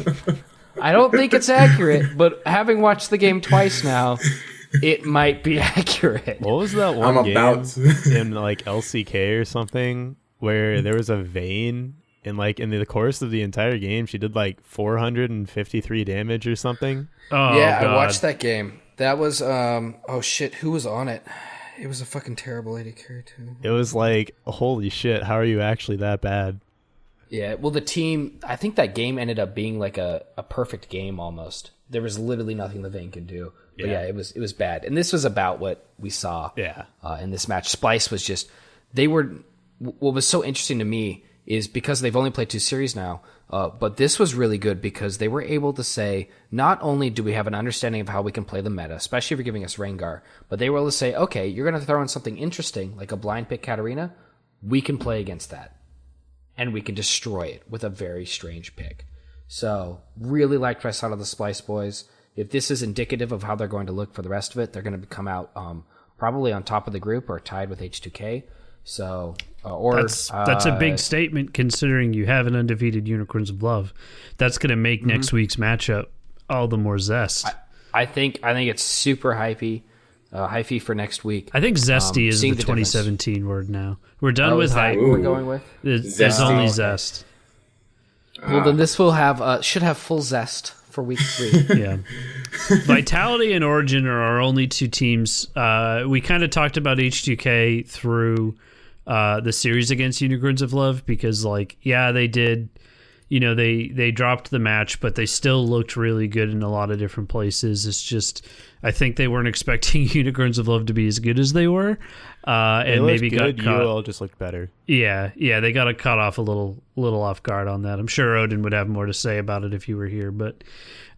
I don't think it's accurate, but having watched the game twice now, it might be accurate. What was that one game in like LCK or something where there was a Vayne and like in the course of the entire game she did like 453 damage or something? Oh yeah, God. I watched that game. That was oh shit, who was on it? It was a fucking terrible AD carry too. It was like, holy shit, how are you actually that bad? Yeah, well the team, I think that game ended up being like a perfect game almost. There was literally nothing the Vayne could do. But yeah, it was bad. And this was about what we saw in this match. Splyce was just, what was so interesting to me is because they've only played 2 series now, but this was really good because they were able to say, not only do we have an understanding of how we can play the meta, especially if you're giving us Rengar, but they were able to say, okay, you're going to throw in something interesting, like a blind pick Katarina, we can play against that. And we can destroy it with a very strange pick. So, really liked what I saw of the Splyce boys. If this is indicative of how they're going to look for the rest of it, they're going to come out probably on top of the group or tied with H2K. So, that's a big statement considering you have an undefeated Unicorns of Love. That's going to make next week's matchup all the more zest. I think it's super hypey for next week. I think zesty is the 2017 word now. We're done with hype. We're going with it's only zest. Well, then this will have should have full zest for week 3. Yeah. Vitality and Origen are our only two teams. We kind of talked about H2K through the series against Unicorns of Love because, like, yeah, they did, you know, they dropped the match, but they still looked really good in a lot of different places. It's just, I think they weren't expecting Unicorns of Love to be as good as they were. And maybe good. got caught. UL just looked better. Yeah, they got caught off a little off guard on that. I'm sure Odin would have more to say about it if you were here. But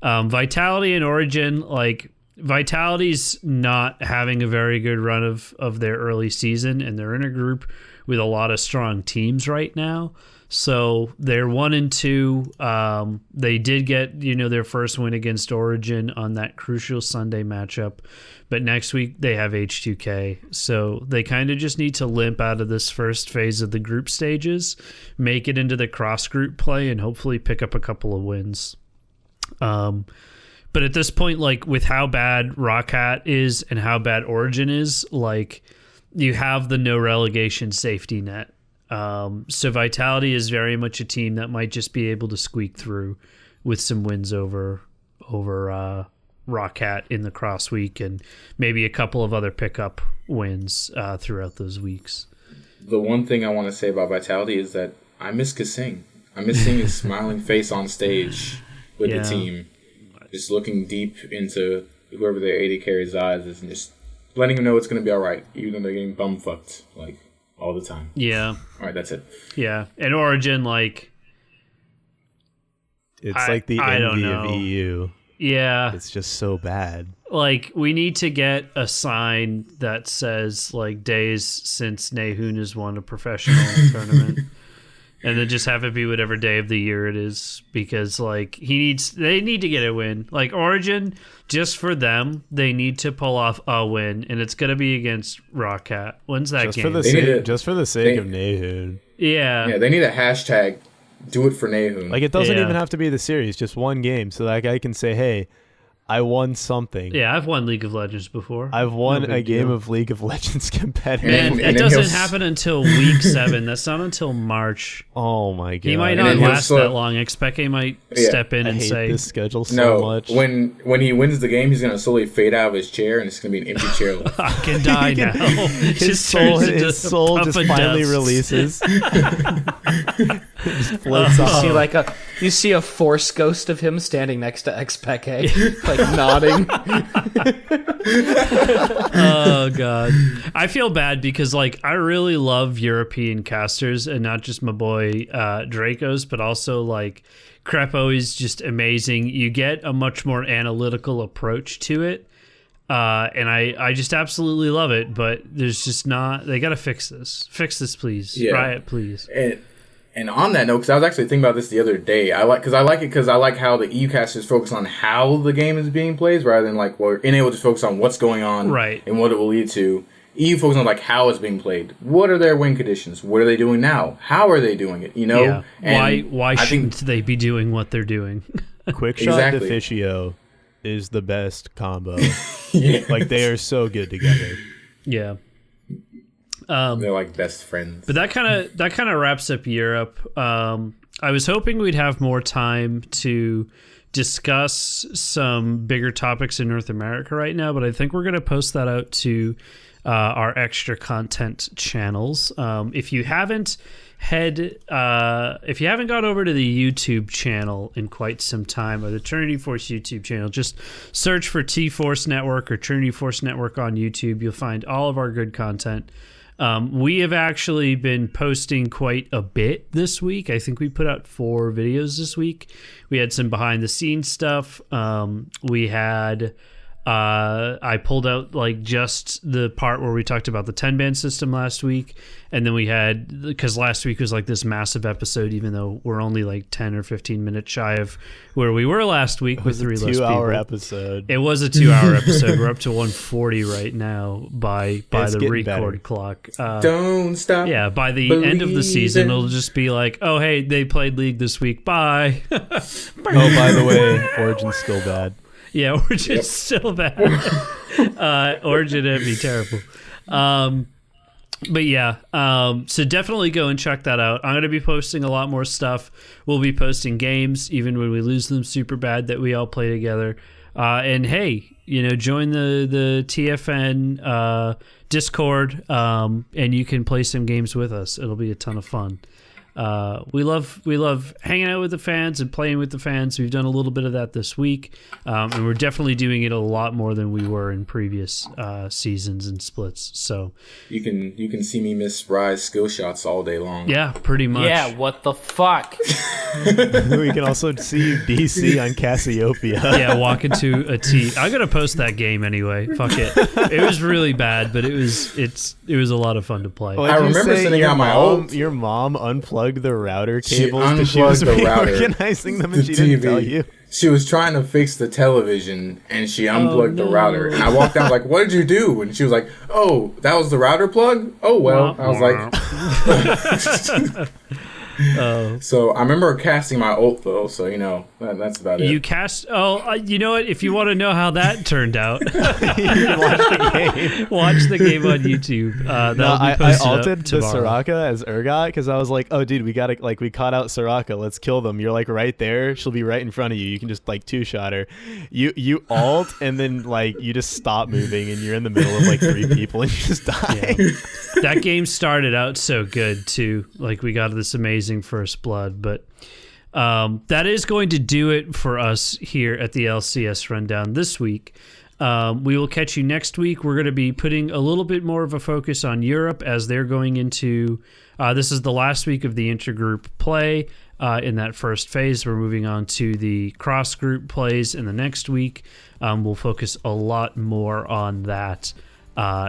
Vitality and Origen, like, Vitality's not having a very good run of their early season, and they're in a group with a lot of strong teams right now. So they're 1-2. They did get, you know, their first win against Origen on that crucial Sunday matchup. But next week they have H2K. So they kind of just need to limp out of this first phase of the group stages, make it into the cross group play, and hopefully pick up a couple of wins. But at this point, like, with how bad ROCCAT is and how bad Origen is, like, you have the no relegation safety net. So Vitality is very much a team that might just be able to squeak through with some wins over ROCCAT in the cross week and maybe a couple of other pickup wins throughout those weeks. The one thing I want to say about Vitality is that I miss Kasing. I miss seeing his smiling face on stage with the team, just looking deep into whoever their AD carries eyes is and just letting him know it's going to be all right, even though they're getting bum-fucked, like, all the time. Yeah. All right, that's it. Yeah. And Origen, like... It's like the envy of EU. Yeah. It's just so bad. Like, we need to get a sign that says, like, days since Nahun has won a professional tournament. And then just have it be whatever day of the year it is. Because, like, they need to get a win. Like, Origen, just for them, they need to pull off a win. And it's going to be against ROCCAT. When's that game? Just for the sake of Nahun. Yeah. Yeah, they need a hashtag, do it for Nahun. Like, it doesn't even have to be the series, just one game. So that guy can say, hey, I won something. Yeah, I've won League of Legends before. I've won a game of League of Legends competitive. And it doesn't happen until week 7. That's not until March. Oh my god. He might not last that long. Expeke might step in and say, this schedule so much. When he wins the game, he's going to slowly fade out of his chair and it's going to be an empty chair left. I can die now. His soul just finally releases. Just floats off. You see a force ghost of him standing next to Expeke, like nodding. Oh god, I feel bad because, like, I really love European casters and not just my boy Dracos, but also, like, Crepo is just amazing. You get a much more analytical approach to it, and I just absolutely love it. But there's just not. They got to fix this, please. Yeah. Riot, please. And on that note, because I was actually thinking about this the other day, I like how the EU casters focus on how the game is being played rather than, like, well, NA just focus on what's going on and what it will lead to. EU focus on, like, how it's being played. What are their win conditions? What are they doing now? How are they doing it? You know, yeah. And why shouldn't they be doing what they're doing? Quick shot Deficio is the best combo. Yeah. Like, they are so good together. Yeah. They're like best friends. But that kind of wraps up Europe. I was hoping we'd have more time to discuss some bigger topics in North America right now, but I think we're going to post that out to our extra content channels. If you haven't gone over to the YouTube channel in quite some time, or the Trinity Force YouTube channel, just search for T-Force Network or Trinity Force Network on YouTube. You'll find all of our good content. We have actually been posting quite a bit this week. I think we put out 4 videos this week. We had some behind the scenes stuff. We had I pulled out, like, just the part where we talked about the 10-band system last week. And then we had, because last week was like this massive episode, even though we're only like 10 or 15 minutes shy of where we were last week with 3 less people. It was a 2-hour episode. It was a 2-hour episode. We're up to 140 right now by the record better. clock. Don't stop. Yeah, by the end of the season, it'll just be like, oh, hey, they played League this week. Bye. Oh, by the way, Origen's still bad. Yeah, Origen's still bad. Origen would be terrible. But yeah, so definitely go and check that out. I'm going to be posting a lot more stuff. We'll be posting games, even when we lose them super bad, that we all play together. And hey, join the TFN Discord, and you can play some games with us. It'll be a ton of fun. We love hanging out with the fans and playing with the fans. We've done a little bit of that this week, and we're definitely doing it a lot more than we were in previous seasons and splits. So you can see me miss Spry's skill shots all day long. Yeah, pretty much. Yeah, what the fuck? We can also see BC on Cassiopeia. Yeah, walk into a T. I'm gonna post that game anyway. Fuck it. It was really bad, but it was a lot of fun to play. Well, I remember sending out my ult. Your mom unplugged the router She cables because she was unplugged the router, reorganizing them and the she didn't TV. tell you. She was trying to fix the television and she unplugged the router. And I walked out like, "What did you do?" And she was like, "Oh, that was the router plug? Oh well." I was like, So I remember casting my ult though. So that's about it. You cast. Oh, you know what? If you want to know how that turned out, You can watch the game. watch the game on YouTube. I ulted the Soraka as Urgot because I was like, "Oh, dude, we caught out Soraka. Let's kill them." You're like right there. She'll be right in front of you. You can just like two-shot her. You ult and then you just stop moving and you're in the middle of 3 people and you just die. Yeah. That game started out so good too. We got this amazing first blood, but that is going to do it for us here at the LCS Rundown this week. We will catch you next week. We're going to be putting a little bit more of a focus on Europe as they're going into this is the last week of the intergroup play. In that first phase, we're moving on to the cross group plays in the next week. We'll focus a lot more on that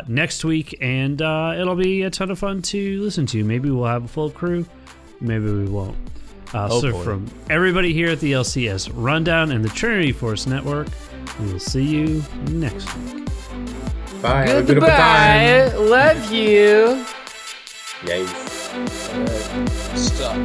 next week, and it'll be a ton of fun to listen to. Maybe we'll have a full crew, maybe we won't. So from everybody here at the LCS Rundown and the Trinity Force Network, we will see you next week. Bye. Have a good time. Goodbye. Love you. Yay. Stop.